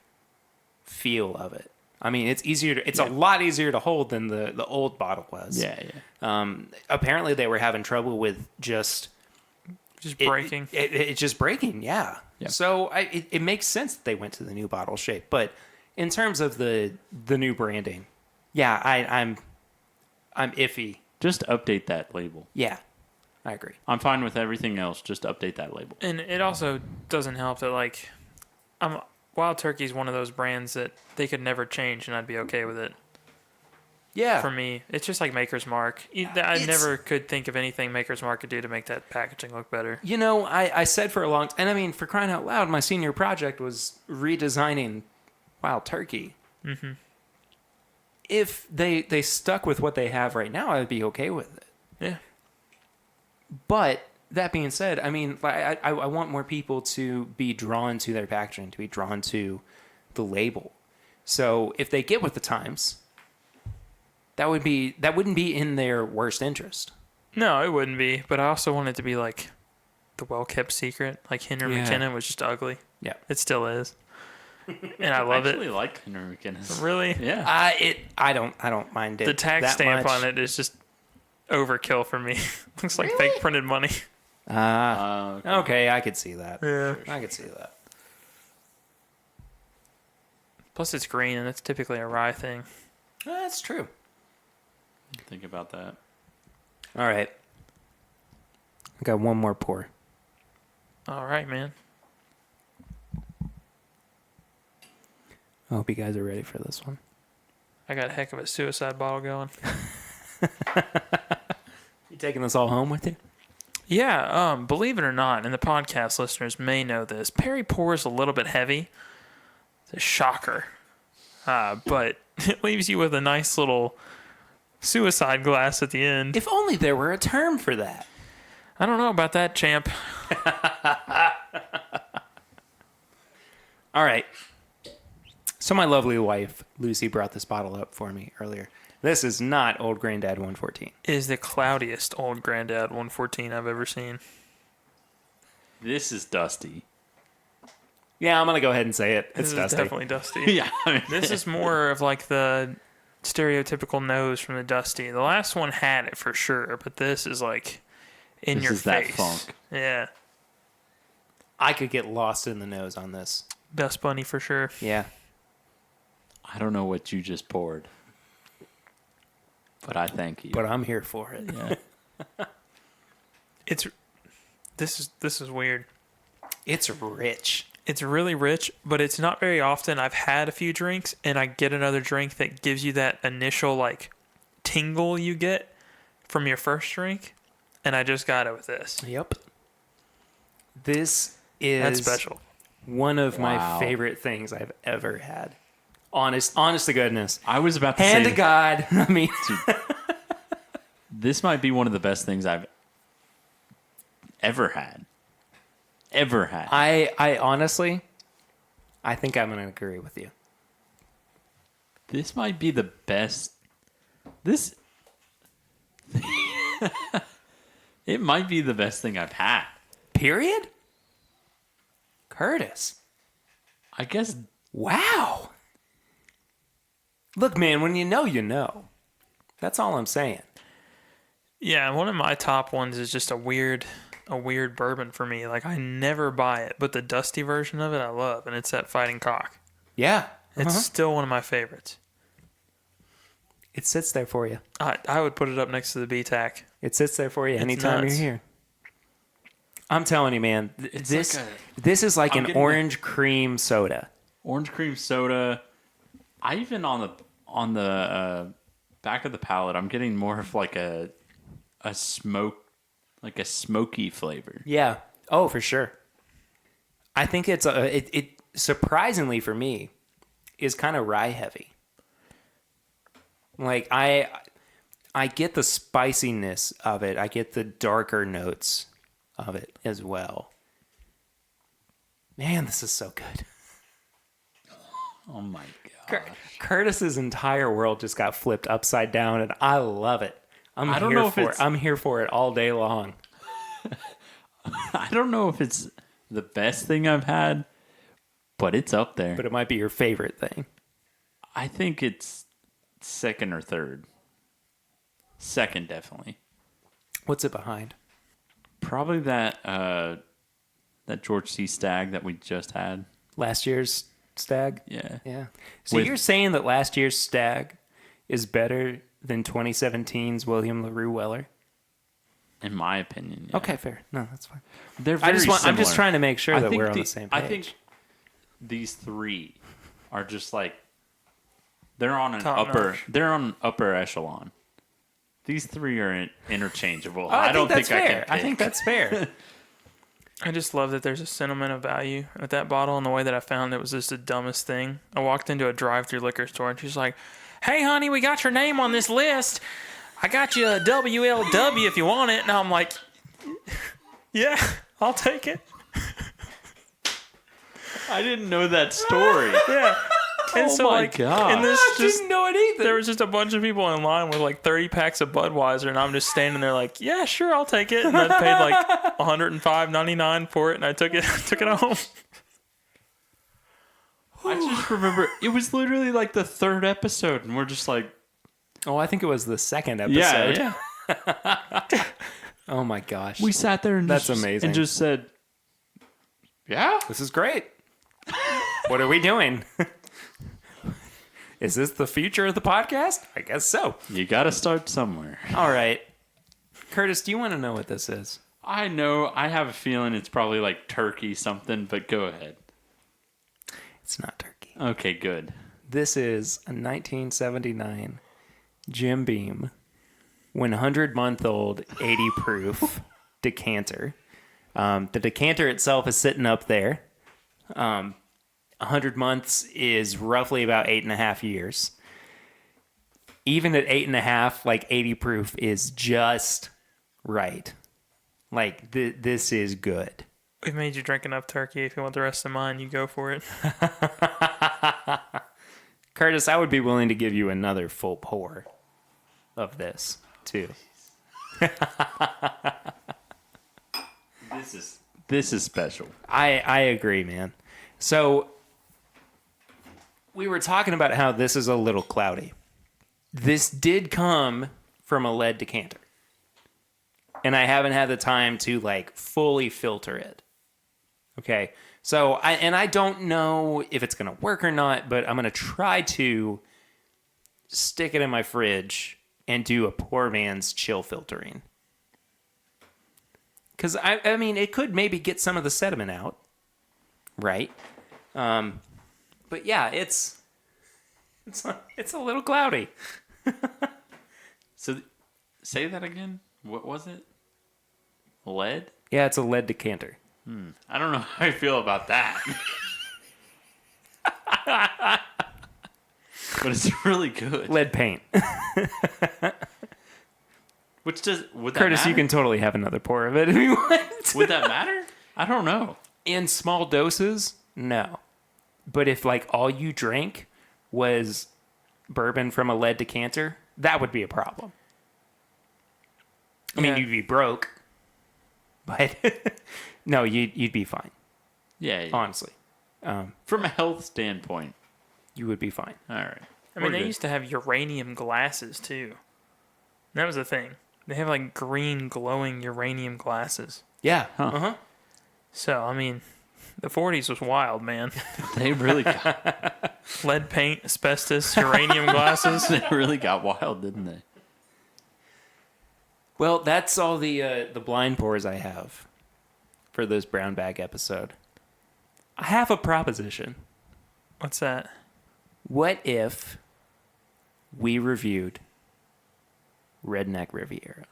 feel of it. I mean, it's a lot easier to hold than the old bottle was. Yeah, yeah. Apparently they were having trouble with just Breaking. It's just breaking, yeah. Yep. So it makes sense that they went to the new bottle shape, but in terms of the new branding, yeah, I'm iffy. Just update that label. Yeah, I agree. I'm fine with everything else. Just update that label. And it also doesn't help that like Wild Turkey is one of those brands that they could never change and I'd be okay with it. Yeah, For me, it's just like Maker's Mark. I It's- never could think of anything Maker's Mark could do to make that packaging look better. you know, I said for a long time, and I mean, for crying out loud, my senior project was redesigning Wild Turkey. Mm-hmm. If they stuck with what they have right now, I'd be okay with it. Yeah. But that being said, I mean, I want more people to be drawn to their packaging, to be drawn to the label. So if they get with the times, that wouldn't be in their worst interest. No, it wouldn't be. But I also want it to be like the well-kept secret. Like Henry Yeah. McKinnon was just ugly. Yeah. It still is. And I love I actually it. like Henry McKinnon. Really? Yeah. I don't mind it. The tax that stamp much. on it is just overkill for me. Looks like fake printed money. Okay, I could see that. Yeah. I could see that. Plus, it's green, and it's typically a rye thing. That's true. Think about that. All right. I got one more pour. All right, man. I hope you guys are ready for this one. I got a heck of a suicide bottle going. You taking this all home with you? Yeah, believe it or not, and the podcast listeners may know this, Perry pours a little bit heavy. It's a shocker. But it leaves you with a nice little suicide glass at the end. If only there were a term for that. I don't know about that, champ. All right. So my lovely wife, Lucy, brought this bottle up for me earlier. This is not Old Granddad 114. Is the cloudiest Old Granddad 114 I've ever seen. This is dusty. Yeah, I'm going to go ahead and say it. This It's is dusty. definitely dusty. Yeah. I mean, This is more of like the stereotypical nose from the Dusty. The last one had it for sure, but this is like in This your is that face. funk. Yeah. I could get lost in the nose on this. Dust Bunny for sure. Yeah. I don't know what you just poured, but I thank you. But I'm here for it. Yeah. This is weird. It's rich. It's really rich, but it's not very often. I've had a few drinks and I get another drink that gives you that initial like tingle you get from your first drink, and I just got it with this. Yep. This is That's special. one of my Wow. favorite things I've ever had. Honest to goodness. I was about to Hand say, to God. I mean, this might be one of the best things I've ever had. Ever had. I honestly, I think I'm going to agree with you. This might be the best. This. It might be the best thing I've had. Period? Curtis. I guess. Wow. Look, man, when you know, you know. That's all I'm saying. Yeah, one of my top ones is just a weird bourbon for me. Like I never buy it, but the Dusty version of it I love, and it's that Fighting Cock. Yeah. It's still one of my favorites. It sits there for you. I would put it up next to the B-Tac. It sits there for you anytime nuts. you're here. I'm telling you, man, this like this is like I'm an getting orange cream soda. Orange cream soda. I even on the back of the palate, I'm getting more of like a smoke, like a smoky flavor. Yeah. Oh, for sure. I think it's it surprisingly for me is kind of rye heavy. Like I get the spiciness of it. I get the darker notes of it as well. Man, this is so good. Oh my god! Curtis's entire world just got flipped upside down, and I love it. I don't know if it's- I'm here for it all day long. I don't know if it's the best thing I've had, but it's up there. But it might be your favorite thing. I think it's second or third. Second, definitely. What's it behind? Probably that George C. Stagg that we just had. Last year's Stag? Yeah. Yeah. So With- you're saying that last year's Stag is better than 2017's William LaRue Weller? In my opinion. Yeah. Okay, fair. No, that's fine. They're very I'm just similar. trying to make sure I that think we're on the same page. I think these three are just like they're on an Top upper. notch. They're on upper echelon. These three are interchangeable. Oh, I don't that's think I fair. can. I think that's fair. I just love that there's a sentimental value with that bottle, and the way that I found it was just the dumbest thing. I walked into a drive-through liquor store, and she's like, "Hey, honey, we got your name on this list. I got you a WLW if you want it." And I'm like, "Yeah, I'll take it." I didn't know that story. Yeah, And so, my like, God. and this I just didn't know it either. there was just a bunch of people in line with like 30 packs of Budweiser, and I'm just standing there like, yeah, sure, I'll take it. And I paid like $105.99 for it, and I took it home. I just remember it was literally like the third episode, and we're just like, Oh, I think it was the second episode. yeah. Oh my gosh. We sat there and That's just, amazing. and just said, yeah. This is great. What are we doing? Is this the future of the podcast? I guess so. You got to start somewhere. All right. Curtis, do you want to know what this is? I know. I have a feeling it's probably like turkey something, but go ahead. It's not turkey. Okay, good. This is a 1979 Jim Beam 100-month-old 80 proof decanter. The decanter itself is sitting up there. 100 months is roughly about 8.5 years. Even at 8.5, like 80 proof is just right. Like this is good. We've made you drink enough turkey. If you want the rest of mine, you go for it. Curtis, I would be willing to give you another full pour of this too. This is special. I agree, man. So we were talking about how this is a little cloudy. This did come from a lead decanter. And I haven't had the time to like fully filter it. Okay. So I don't know if it's going to work or not, but I'm going to try to stick it in my fridge and do a poor man's chill filtering. Because, I mean, it could maybe get some of the sediment out, right? But yeah, it's a little cloudy. So, say that again. What was it? Lead? Yeah, it's a lead decanter. I don't know how I feel about that. But it's really good. Lead paint. Which does would that Curtis, matter? you can totally have another pour of it if you want. Would that matter? I don't know. In small doses, no. But if like all you drank was bourbon from a lead decanter, that would be a problem. I mean, Yeah. you'd be broke, but no, you'd be fine. Yeah. Honestly, From a health standpoint. you would be fine. All right. I mean, they used to have uranium glasses too. That was the thing. They have like green glowing uranium glasses. Yeah. Huh. So, I mean, the 40s was wild, man. They really got Lead paint, asbestos, uranium glasses. they really got wild, didn't they? Well, that's all the blind pours I have for this brown bag episode. I have a proposition. What's that? What if we reviewed Redneck Riviera?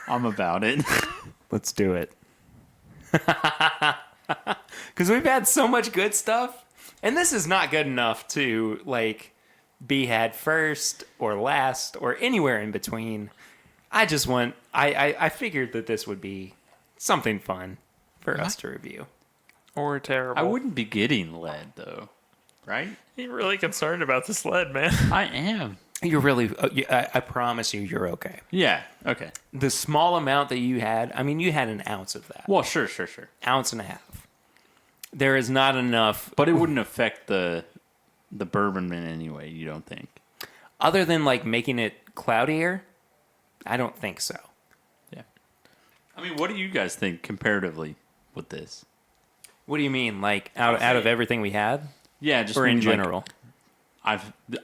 I'm about it. Let's do it. Because we've had so much good stuff, and this is not good enough to like be had first or last or anywhere in between. I just want. I figured that this would be something fun for us to review. Or terrible. I wouldn't be getting lead though, right? You're really concerned about this lead, man. I am. You're really. I promise you, you're okay. Yeah. Okay. The small amount that you had. I mean, you had an ounce of that. Well, sure. Ounce and a half. There is not enough. But it wouldn't affect the bourbon in any way. You don't think? Other than like making it cloudier, I don't think so. Yeah. I mean, what do you guys think comparatively with this? What do you mean? Like out of everything we had, Yeah, just or in mean, like, general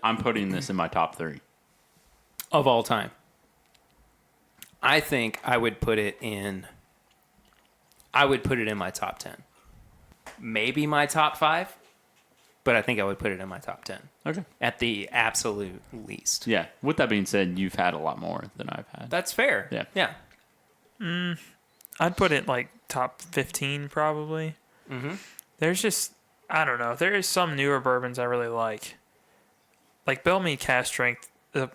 I'm putting this in my top 3. of all time? I think I would put it in. I would put it in my top 10. Maybe my top 5, but I think I would put it in my top 10 Okay. at the absolute least. Yeah. With that being said, you've had a lot more than I've had. That's fair. Yeah. Yeah. I'd put it like top 15 probably. Mm-hmm. There's just, I don't know. There is some newer bourbons I really like. Like Bellmead Cask Strength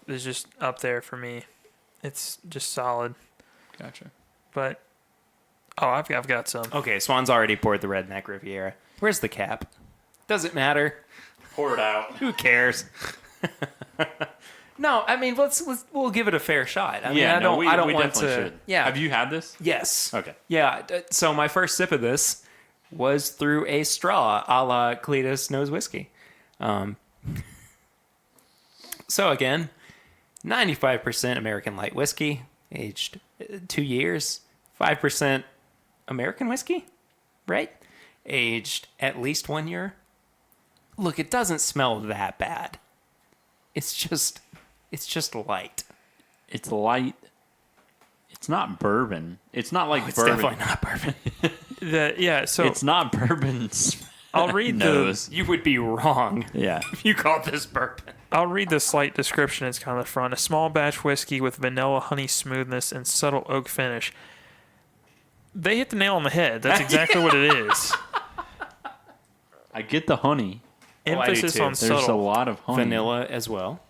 is just up there for me. It's just solid. Gotcha. But, I've got some. Okay, Swan's already poured the Redneck Riviera. Where's the cap? Does it matter? Pour it out. Who cares? No, I mean, we'll give it a fair shot. I mean, I don't want to. Should. Yeah. Have you had this? Yes. Okay. Yeah. So my first sip of this was through a straw, a la Cletus knows whiskey. So again, 95% American light whiskey, aged 2 years. 5% American whiskey, right? Aged at least 1 year. Look, it doesn't smell that bad. It's just light. It's light. It's not bourbon. It's not like It's bourbon. definitely not bourbon. So It's not bourbon. I'll read nose. You would be wrong Yeah. if you called this bourbon. I'll read the slight description. It's kind of the front. A small batch whiskey with vanilla honey smoothness and subtle oak finish. They hit the nail on the head. That's exactly what it is. I get the honey. Oh, I do Emphasis too. on There's subtle. a lot of honey. Vanilla as well.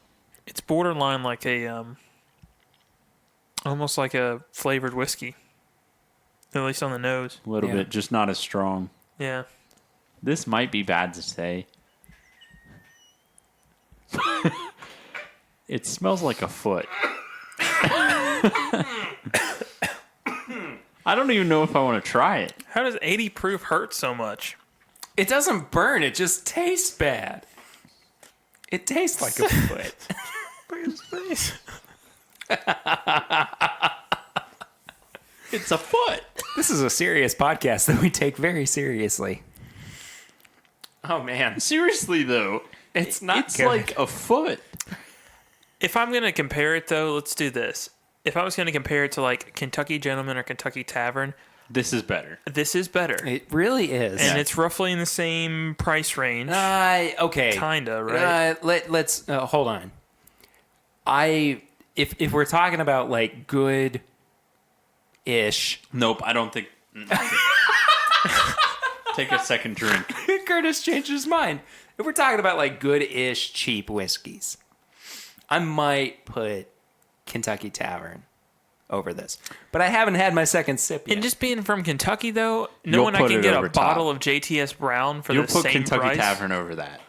It's borderline like a almost like a flavored whiskey. At least on the nose. A little Yeah. bit, just not as strong. Yeah. This might be bad to say. It smells like a foot. I don't even know if I want to try it. How does 80 proof hurt so much? It doesn't burn. It just tastes bad. It tastes like a foot. Look at his face. It's a foot. This is a serious podcast that we take very seriously. Oh, man. Seriously, though. It's not It's good. like a foot. If I'm going to compare it, though, let's do this. If I was going to compare it to, like, Kentucky Gentleman or Kentucky Tavern, This is better. this is better. It really is. And it's roughly in the same price range. Okay. Kinda, right? Let's hold on. If we're talking about like good ish, Nope, I don't think. Take a second drink. Curtis changed his mind. If we're talking about like good ish cheap whiskeys, I might put Kentucky Tavern over this. But I haven't had my second sip yet. And just being from Kentucky, though, You'll knowing I put can it get over a top. bottle of JTS Brown for You'll the put same Kentucky price. Tavern over that.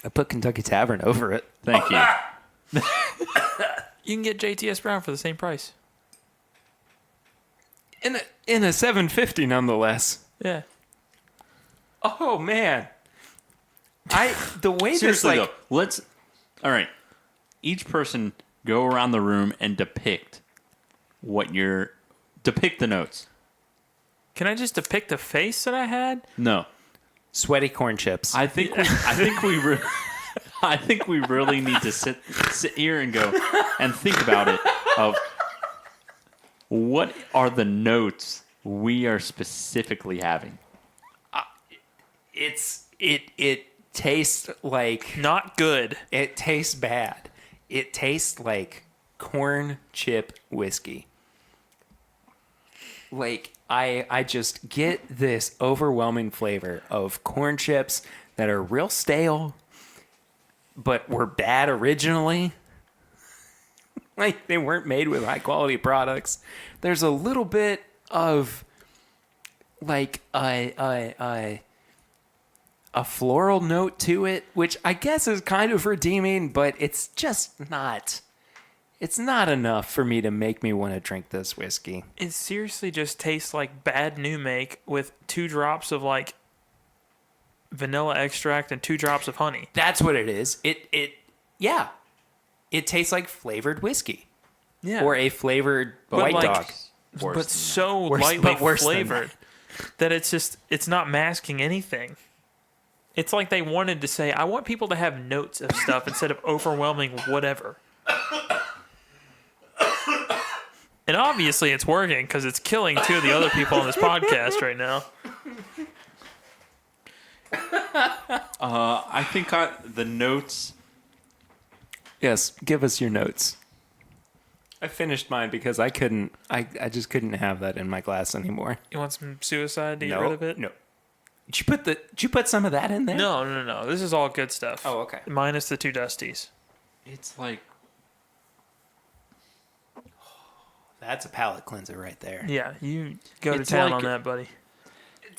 I put Kentucky Tavern over it. Thank you. You can get JTS Brown for the same price. In a 750 nonetheless. Yeah. Oh man. The way this Seriously, like though, let's. All right. Each person go around the room and depict depict the notes. Can I just depict the face that I had? No, sweaty corn chips. I think we really need to sit here and go and think about it. Of what are the notes we are specifically having? It tastes like Not good. it tastes bad. It tastes like corn chip whiskey. Like I just get this overwhelming flavor of corn chips that are real stale, but were bad originally. Like they weren't made with high quality products. There's a little bit of like a floral note to it, which I guess is kind of redeeming, but it's just not. It's not enough for me to make me want to drink this whiskey. It seriously just tastes like bad new make with 2 drops of like vanilla extract and 2 drops of honey. That's what it is. Yeah. It tastes like flavored whiskey. Yeah. Or a flavored But white like- dog. But so Worse- lightly but worse than flavored that it's not masking anything. It's like they wanted to say, I want people to have notes of stuff instead of overwhelming whatever. And obviously it's working because it's killing 2 of the other people on this podcast right now. I think the notes. Yes, give us your notes. I finished mine because I just couldn't have that in my glass anymore. You want some suicide to get rid of it? No. Did you put some of that in there? No. This is all good stuff. Oh, okay. Minus the 2 dusties. It's like That's a palate cleanser right there. Yeah, you go to It's town like- on that, buddy.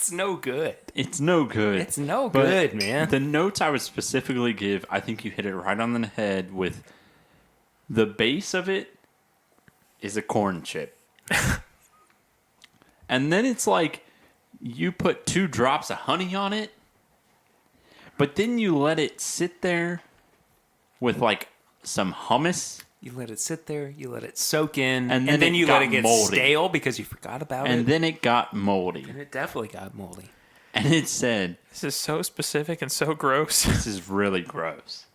It's no good. It's no good. It's no But good, man. The notes I would specifically give, I think you hit it right on the head with the base of it is a corn chip. And then it's like you put 2 drops of honey on it, but then you let it sit there with like some hummus. You let it sit there, you let it soak in, And and then then it you got let it get moldy. stale because you forgot about And it. then it got moldy. And it definitely got moldy. And it said, This is so specific and so gross. this is really gross.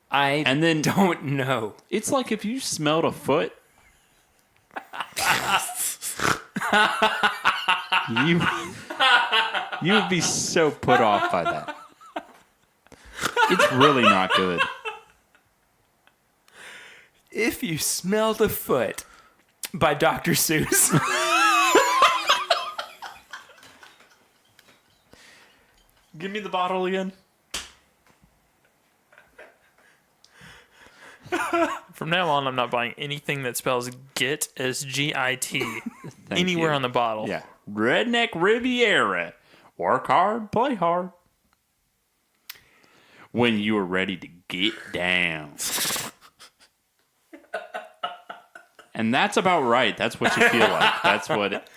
I And then don't know. it's like if you smelled a foot, you would be so put off by that. It's really not good. If you smelled a foot by Dr. Seuss. Give me the bottle again. From now on, I'm not buying anything that spells "git" as G-I-T Thank anywhere you. on the bottle. Yeah. Redneck Riviera. Work hard, play hard. When you are ready to get down. And that's about right. That's what you feel like. That's what it...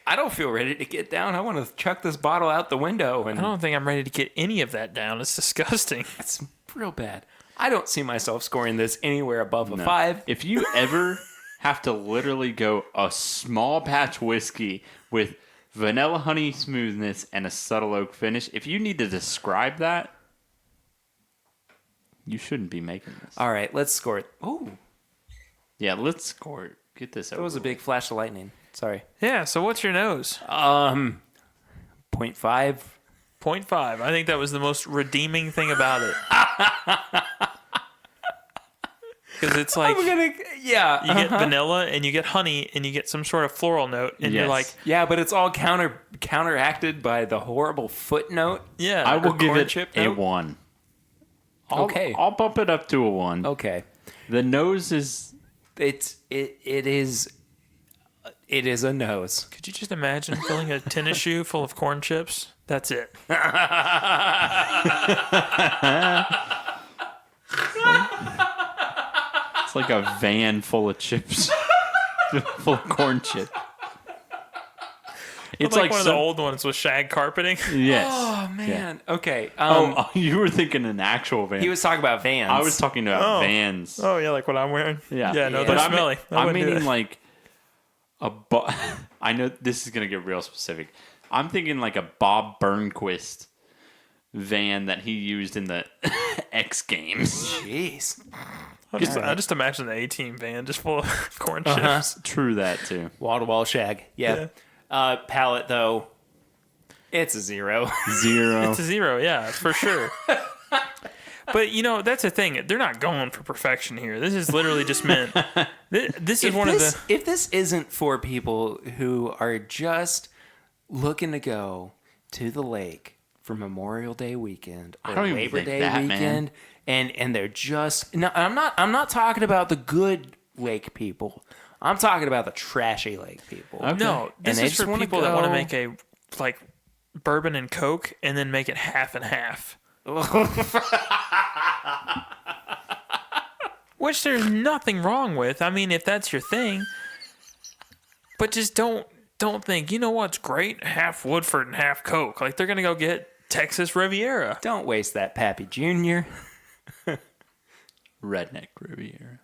I don't feel ready to get down. I want to chuck this bottle out the window. And I don't think I'm ready to get any of that down. It's disgusting. it's real bad. I don't see myself scoring this anywhere above a No. 5. If you ever have to literally go a small batch whiskey with vanilla honey smoothness and a subtle oak finish, if you need to describe that, you shouldn't be making this. All right, let's score it. Oh, Yeah, let's score it. Get this over. that was a big flash of lightning. Sorry. Yeah, so what's your nose? 0.5. 0.5. I think that was the most redeeming thing about it. Because it's like I'm gonna, yeah. you get vanilla and you get honey and you get some sort of floral note and you're Yes. like, Yeah, but it's all counteracted by the horrible footnote. yeah. I will or give corn it chip a note? 1. Okay. I'll bump it up to a 1. Okay. The nose is... It is a nose. Could you just imagine filling a tennis shoe full of corn chips? That's it. It's like a van full of chips. Full of corn chips. It's like one of the some- old ones with shag carpeting. Yes. Oh man. Okay. Oh, you were thinking an actual van. He was talking about vans. I was talking about Oh. vans. Oh yeah, like what I'm wearing. Yeah. Yeah, no, Yeah. they're But I'm, smelly. I I'm wouldn't do meaning that. like I know this is gonna get real specific. I'm thinking like a Bob Burnquist van that he used in the X Games. Jeez. I just imagine the A-Team van just full of corn chips. True that too. Wall to wall shag. Yeah. Palate though, it's a 0. 0. It's a 0, yeah, for sure. But you know, that's the thing. They're not going for perfection here. This is literally just meant. This is one of the. If this isn't for people who are just looking to go to the lake for Memorial Day weekend or don't even Labor think Day that, weekend, and they're just no. I'm not talking about the good lake people. I'm talking about the trashy lake people. Okay. No, this they is just for wanna people that want to go- make a like bourbon and Coke and then make it half and half. Which there's nothing wrong with. I mean, if that's your thing. But just don't think, you know what's great? Half Woodford and half Coke. Like they're gonna go get Texas Riviera. Don't waste that, Pappy Jr. Redneck Riviera.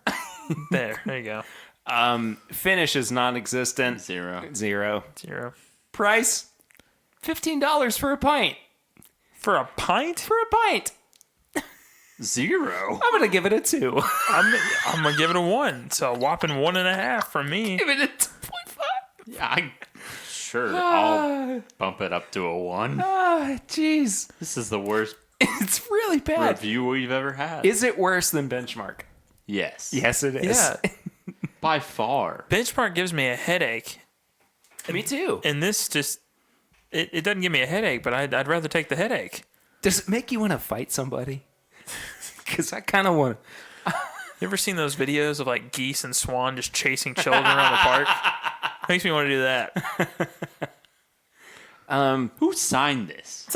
There you go. Finish is non-existent. 0. 0. 0. Price $15 for a pint. For a pint? For a pint. 0. I'm gonna give it a 2. I'm gonna give it a 1. So a whopping 1.5 from me. Give it a 2.5. Yeah, I'll bump it up to a 1. Ah, jeez. This is the worst It's really bad. review we've ever had. Is it worse than Benchmark? Yes. Yes, it is. Yeah. By far. Benchmark gives me a headache. Me too. And this just it doesn't give me a headache, but I'd rather take the headache. Does it make you want to fight somebody? Because I kind of want to. You ever seen those videos of like geese and swan just chasing children around the park? Makes me want to do that. Who signed this?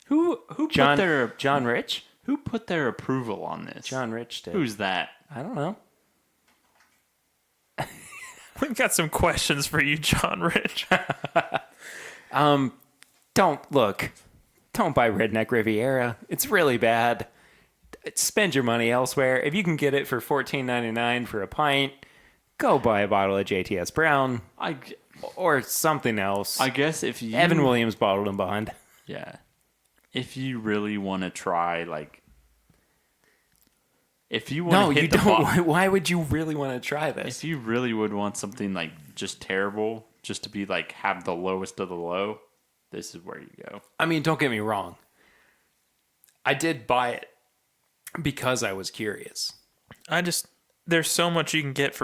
Who John put their John Rich? Who put their approval on this? John Rich did. Who's that? I don't know. We've got some questions for you, John Rich. Don't buy Redneck Riviera. It's really bad. Spend your money elsewhere. If you can get it for $14.99 for a pint, go buy a bottle of JTS Brown or something else. I guess if you Evan Williams bottled and bond. Yeah. If you really want to try, like, if you want No, to hit you the don't. Why would you really want to try this? if you really would want something like just terrible, just to be like have the lowest of the low, this is where you go. I mean, don't get me wrong. I did buy it because I was curious. There's so much you can get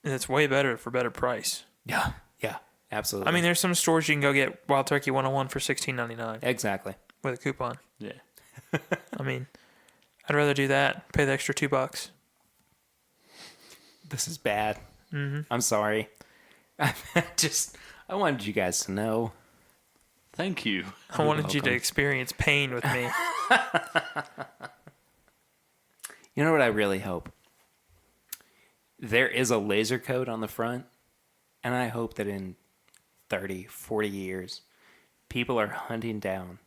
it's way better for better price. Yeah, absolutely. I mean, there's some stores you can go get Wild Turkey 101 for $16.99 exactly. with a coupon. Yeah. I mean, I'd rather do that, pay the extra $2. This is bad. Mm-hmm. I'm sorry. I wanted you guys to know. Thank you. I wanted you to welcome. experience pain with me. You know what I really hope? There is a laser code on the front, and I hope that in 30, 40 years, people are hunting down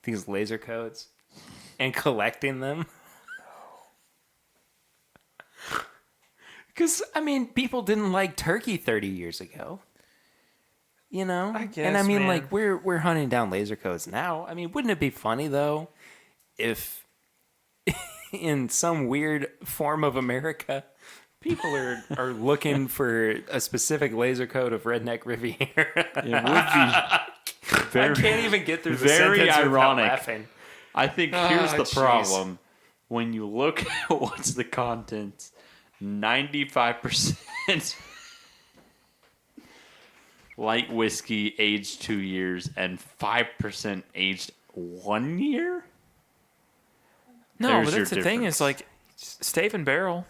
these laser codes and collecting them. Because, I mean, people didn't like turkey 30 years ago. You know? I guess, and I mean, man. like, we're hunting down laser codes now. I mean, wouldn't it be funny, though, if in some weird form of America, people are looking for a specific laser code of Redneck Riviera? It would be very, I can't even get through the very sentence without ironic. laughing. I think here's the jeez. problem. When you look at what's the contents, 95% light whiskey aged 2 years and 5% aged 1 year? No, There's but your that's the thing difference. is like Stave and Barrel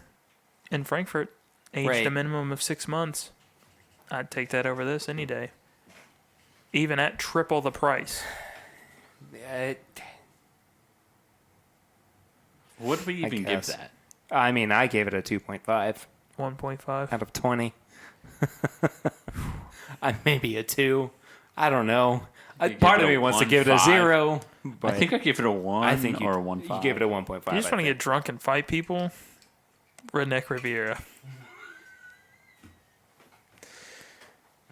in Frankfurt aged Right. a minimum of 6 months. I'd take that over this any day. Even at triple the price. Would we even give guess. that? I mean, I gave it a 2.5 1.5. out of 20. Maybe a 2. I don't know. You give Part it of a me wants to give it a 1.5. 0. I But think I give it a 1 I think or a 1.5. You gave it a 1.5. You just want to get drunk and fight people? Redneck Riviera.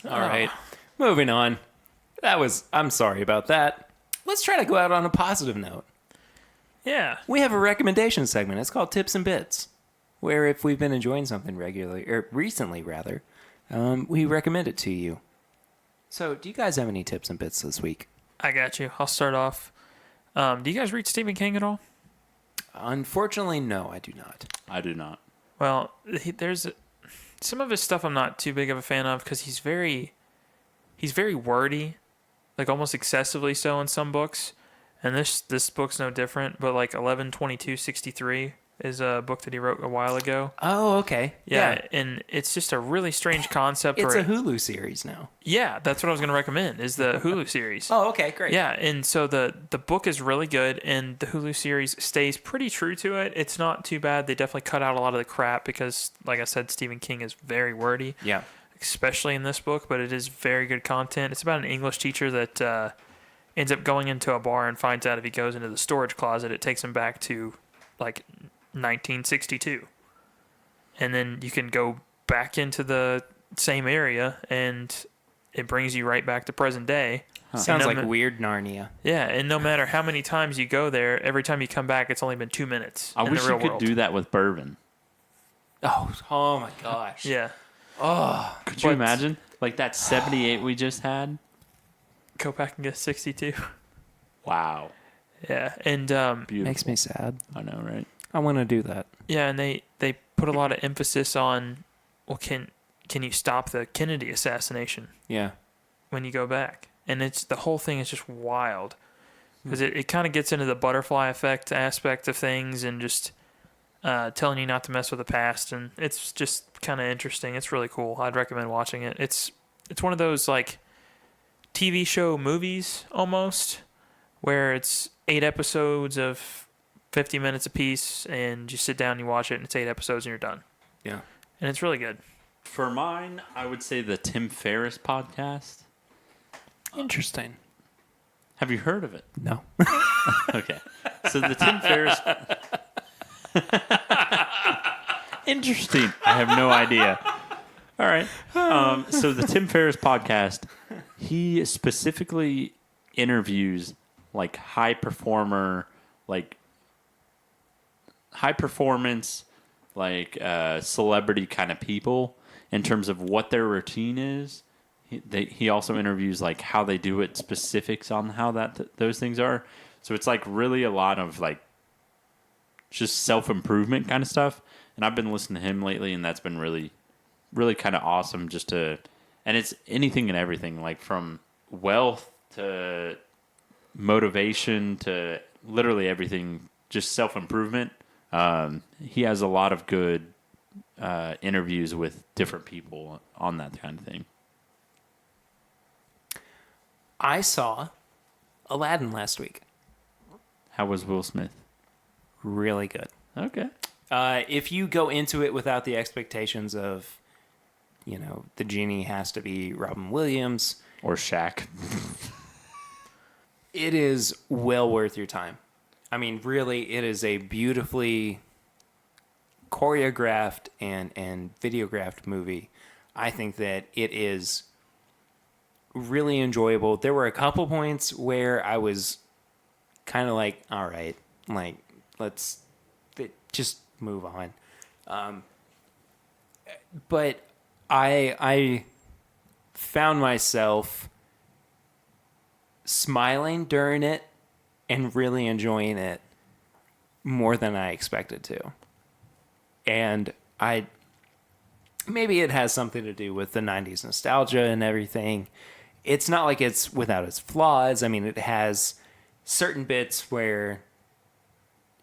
All right. Moving on. I'm sorry about that. Let's try to go out on a positive note. Yeah. We have a recommendation segment. It's called Tips and Bits, where if we've been enjoying something recently, we recommend it to you. So, do you guys have any tips and bits this week? I got you. I'll start off. Do you guys read Stephen King at all? Unfortunately, no, I do not. I do not. Well, there's some of his stuff I'm not too big of a fan of because he's very wordy, like almost excessively so in some books. And this book's no different. But like 11/22/63 is a book that he wrote a while ago. Oh, okay. Yeah, and it's just a really strange concept. It's for a Hulu series now. Yeah, that's what I was going to recommend. Is the Hulu series. Oh, okay, great. Yeah, and so the book is really good, and the Hulu series stays pretty true to it. It's not too bad. They definitely cut out a lot of the crap because, like I said, Stephen King is very wordy, Yeah. especially in this book, but it is very good content. It's about an English teacher that ends up going into a bar and finds out if he goes into the storage closet, it takes him back to, like, 1962. And then you can go back into the same area, and it brings you right back to present day. Sounds And like weird Narnia. Yeah, and no matter how many times you go there, every time you come back, it's only been 2 minutes. I in wish the real you could world. do that with bourbon. Oh my gosh. Yeah, Could you But- imagine? Like that 78 we just had? go back and get 62. Wow. Yeah, and Beautiful. Makes me sad. I know, right? I want to do that. yeah, and they put a lot of emphasis on, well, can you stop the Kennedy assassination Yeah. when you go back? And it's the whole thing is just wild because it kind of gets into the butterfly effect aspect of things and just telling you not to mess with the past, and it's just kind of interesting. It's really cool. I'd recommend watching it. It's one of those like TV show movies almost, where it's 8 episodes of 50 minutes apiece, and you sit down, you watch it, and it's 8 episodes, and you're done. Yeah. And it's really good. For mine, I would say the Tim Ferriss podcast. Interesting. Have you heard of it? No. Okay. So the Tim Ferriss... Interesting. I have no idea. All right. So the Tim Ferriss podcast, he specifically interviews like high performance, like celebrity kind of people in terms of what their routine is. He also interviews like how they do it, specifics on how those things are. So it's like really a lot of like just self-improvement kind of stuff. And I've been listening to him lately, and that's been really, really kind of awesome and it's anything and everything, like from wealth to motivation to literally everything, just self-improvement. He has a lot of good interviews with different people on that kind of thing. I saw Aladdin last week. How was Will Smith? Really good. Okay. If you go into it without the expectations of, the genie has to be Robin Williams, Or Shaq. it is well worth your time. I mean, really, it is a beautifully choreographed and videographed movie. I think that it is really enjoyable. There were a couple points where I was kind of like, all right, like, let's just move on. But I found myself smiling during it and really enjoying it more than I expected to. And maybe it has something to do with the 90s nostalgia and everything. It's not like it's without its flaws. I mean, it has certain bits where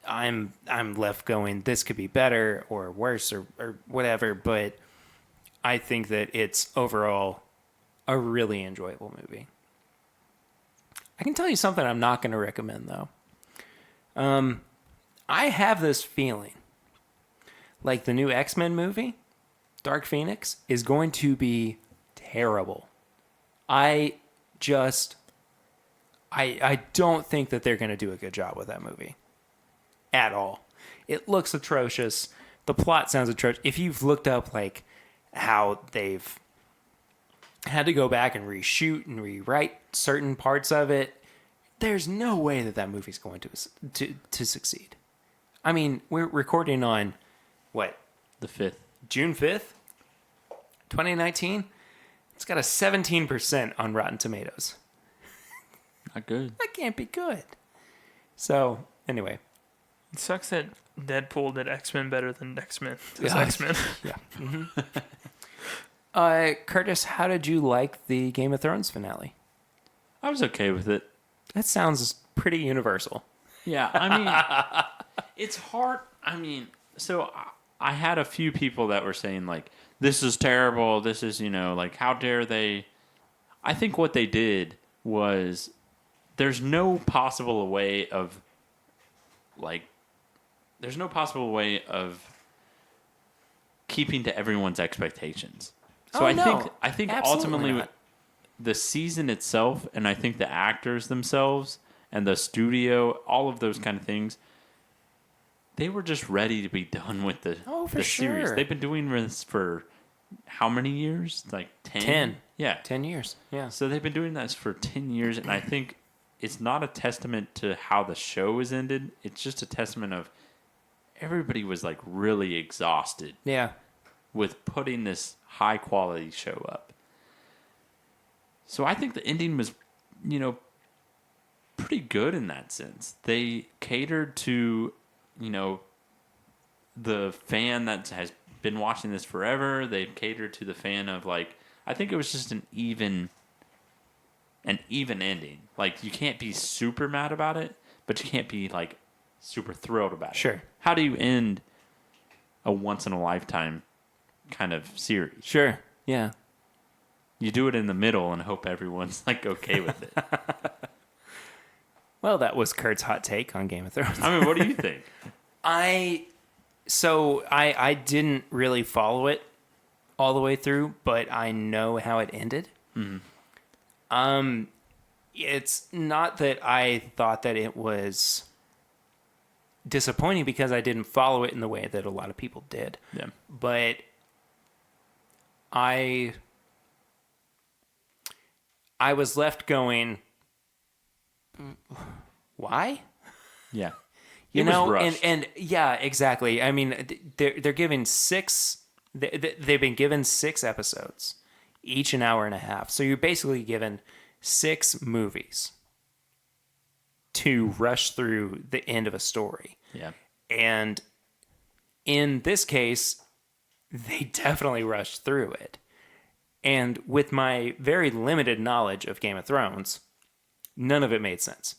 I'm left going, this could be better or worse or whatever, but I think that it's overall a really enjoyable movie. I can tell you something I'm not going to recommend, though. I have this feeling like the new X-Men movie, Dark Phoenix, is going to be terrible. I don't think that they're going to do a good job with that movie at all. It looks atrocious. The plot sounds atrocious. If you've looked up like how they've had to go back and reshoot and rewrite certain parts of it, there's no way that movie's going to succeed. I mean, we're recording on what? The 5th. June 5th, 2019. It's got a 17% on Rotten Tomatoes. Not good. That can't be good. So, anyway. It sucks that Deadpool did X-Men better than X-Men does Yeah. X-Men. Yeah. Mm-hmm. Curtis, how did you like the Game of Thrones finale? I was okay with it. That sounds pretty universal. Yeah, I mean, it's hard. I mean, so I had a few people that were saying, like, this is terrible. This is, like, how dare they? I think what they did was there's no possible way of keeping to everyone's expectations. So I think ultimately not. The season itself, and I think the actors themselves and the studio, all of those kind of things, they were just ready to be done with the series. sure. They've been doing this for how many years? Like 10? 10. Yeah. 10 years. Yeah. So they've been doing this for 10 years, and I think it's not a testament to how the show is ended. It's just a testament of everybody was like really exhausted Yeah. with putting this high quality show up. So I think the ending was, pretty good in that sense. They catered to, the fan that has been watching this forever. They catered to the fan of like, I think it was just an even ending. Like, you can't be super mad about it, but you can't be like super thrilled about it. Sure. How do you end a once in a lifetime kind of series? Sure. Yeah. You do it in the middle and hope everyone's like okay with it. Well, that was Kurt's hot take on Game of Thrones. I mean, what do you think? I didn't really follow it all the way through, but I know how it ended. It's not that I thought that it was disappointing because I didn't follow it in the way that a lot of people did. Yeah. But I was left going, why? Yeah. You It was know, rushed. and yeah, exactly. I mean, they're giving they've been given 6 episodes, each an hour and a half. So you're basically given 6 movies to rush through the end of a story. Yeah. And in this case, they definitely rushed through it. And with my very limited knowledge of Game of Thrones, none of it made sense.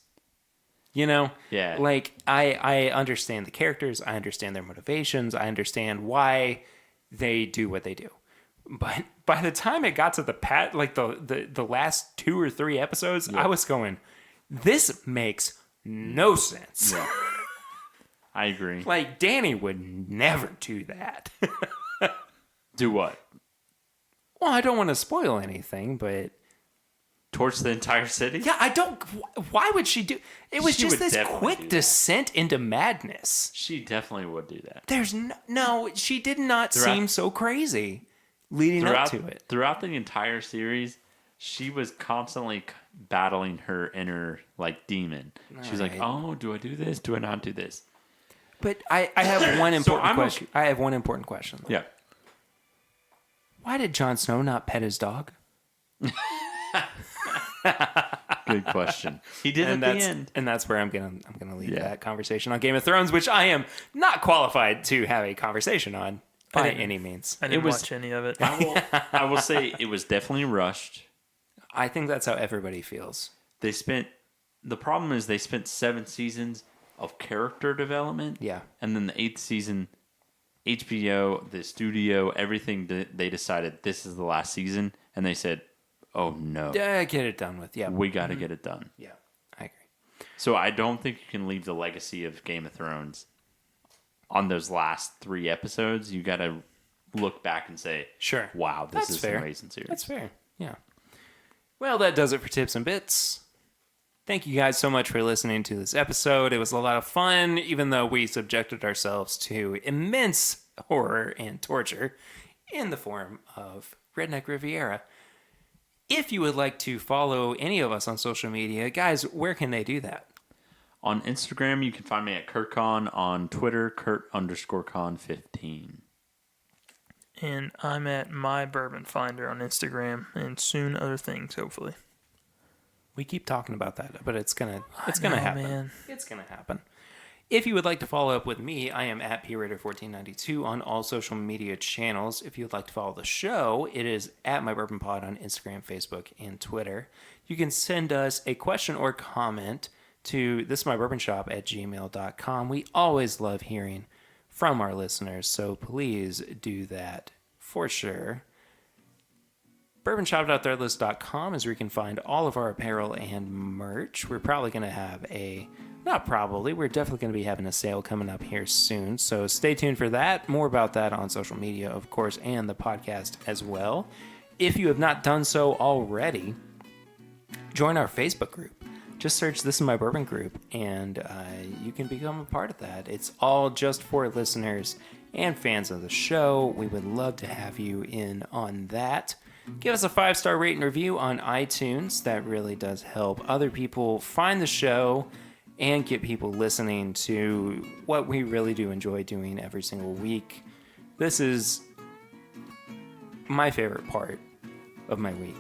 You know? Yeah. Like, I understand the characters. I understand their motivations. I understand why they do what they do. But by the time it got to the last 2 or 3 episodes, I was going, this makes no sense. Yeah. I agree. Like, Danny would never do that. Do what? Well, I don't want to spoil anything, but Torch the entire city? yeah, I don't. Why would she do? It was She just would this definitely do quick that. descent into madness. She definitely would do that. There's no. She did not Throughout- seem so crazy leading up to it. Throughout the entire series, she was constantly battling her inner like demon. She's like, Right. "Oh, do I do this? Do I not do this?" But I have one important I'm question. I have one important question. Yeah. Why did Jon Snow not pet his dog? Good question. He did at the end. And that's where I'm gonna leave Yeah. that conversation on Game of Thrones, which I am not qualified to have a conversation on by didn't- any means. I didn't was- watch any of it. I will say it was definitely rushed. I think that's how everybody feels. The problem is they spent 7 seasons of character development. Yeah. And then the 8th season, HBO, the studio, everything, they decided this is the last season. And they said, oh no, Get it done with. Yeah. we got to get it done. Yeah. I agree. So I don't think you can leave the legacy of Game of Thrones on those last 3 episodes. You got to look back and say, Sure. wow, this That's is fair. an amazing series. That's fair. Yeah. Well, that does it for Tips and Bits. Thank you guys so much for listening to this episode. It was a lot of fun, even though we subjected ourselves to immense horror and torture in the form of Redneck Riviera. If you would like to follow any of us on social media, guys, where can they do that? On Instagram, you can find me at KurtCon. On Twitter, Kurt_Con15. And I'm at My Bourbon Finder on Instagram, and soon other things, hopefully. We keep talking about that, but it's gonna I know, happen. man. It's gonna happen. If you would like to follow up with me, I am at PRaider1492 on all social media channels. If you would like to follow the show, it is at My Bourbon Pod on Instagram, Facebook, and Twitter. You can send us a question or comment to thisismybourbonshop@gmail.com. We always love hearing from our listeners, so please do that for sure. Bourbonshop.threadless.com is where you can find all of our apparel and merch. We're probably going to have we're definitely going to be having a sale coming up here soon. So stay tuned for that. More about that on social media, of course, and the podcast as well. If you have not done so already, join our Facebook group. Just search This Is My Bourbon group, and you can become a part of that. It's all just for listeners and fans of the show. We would love to have you in on that. Give us a 5-star rate and review on iTunes. That really does help other people find the show and get people listening to what we really do enjoy doing every single week. This is my favorite part of my week,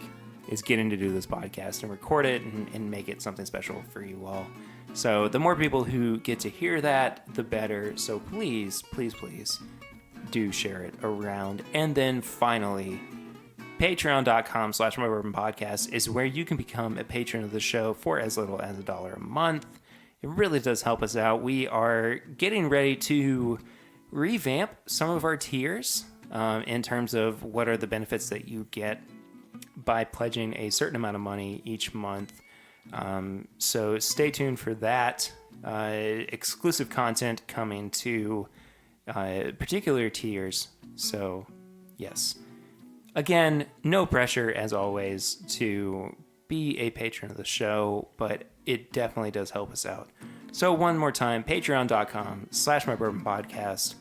is getting to do this podcast and record it and make it something special for you all. So the more people who get to hear that, the better. So please, please, please do share it around. And then finally, Patreon.com/MyBourbonPodcast is where you can become a patron of the show for as little as $1 a month. It really does help us out. We are getting ready to revamp some of our tiers in terms of what are the benefits that you get by pledging a certain amount of money each month. So stay tuned for that. Exclusive content coming to particular tiers. So, yes. Again, no pressure, as always, to be a patron of the show, but it definitely does help us out. So one more time, patreon.com/mybourbonpodcast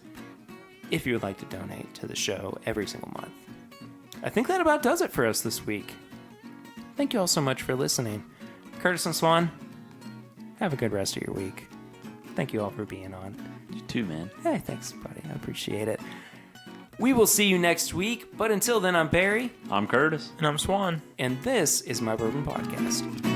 if you would like to donate to the show every single month. I think that about does it for us this week. Thank you all so much for listening. Curtis and Swan, have a good rest of your week. Thank you all for being on. You too, man. Hey, thanks, buddy. I appreciate it. We will see you next week, but until then, I'm Barry. I'm Curtis. And I'm Swan. And this is My Bourbon Podcast.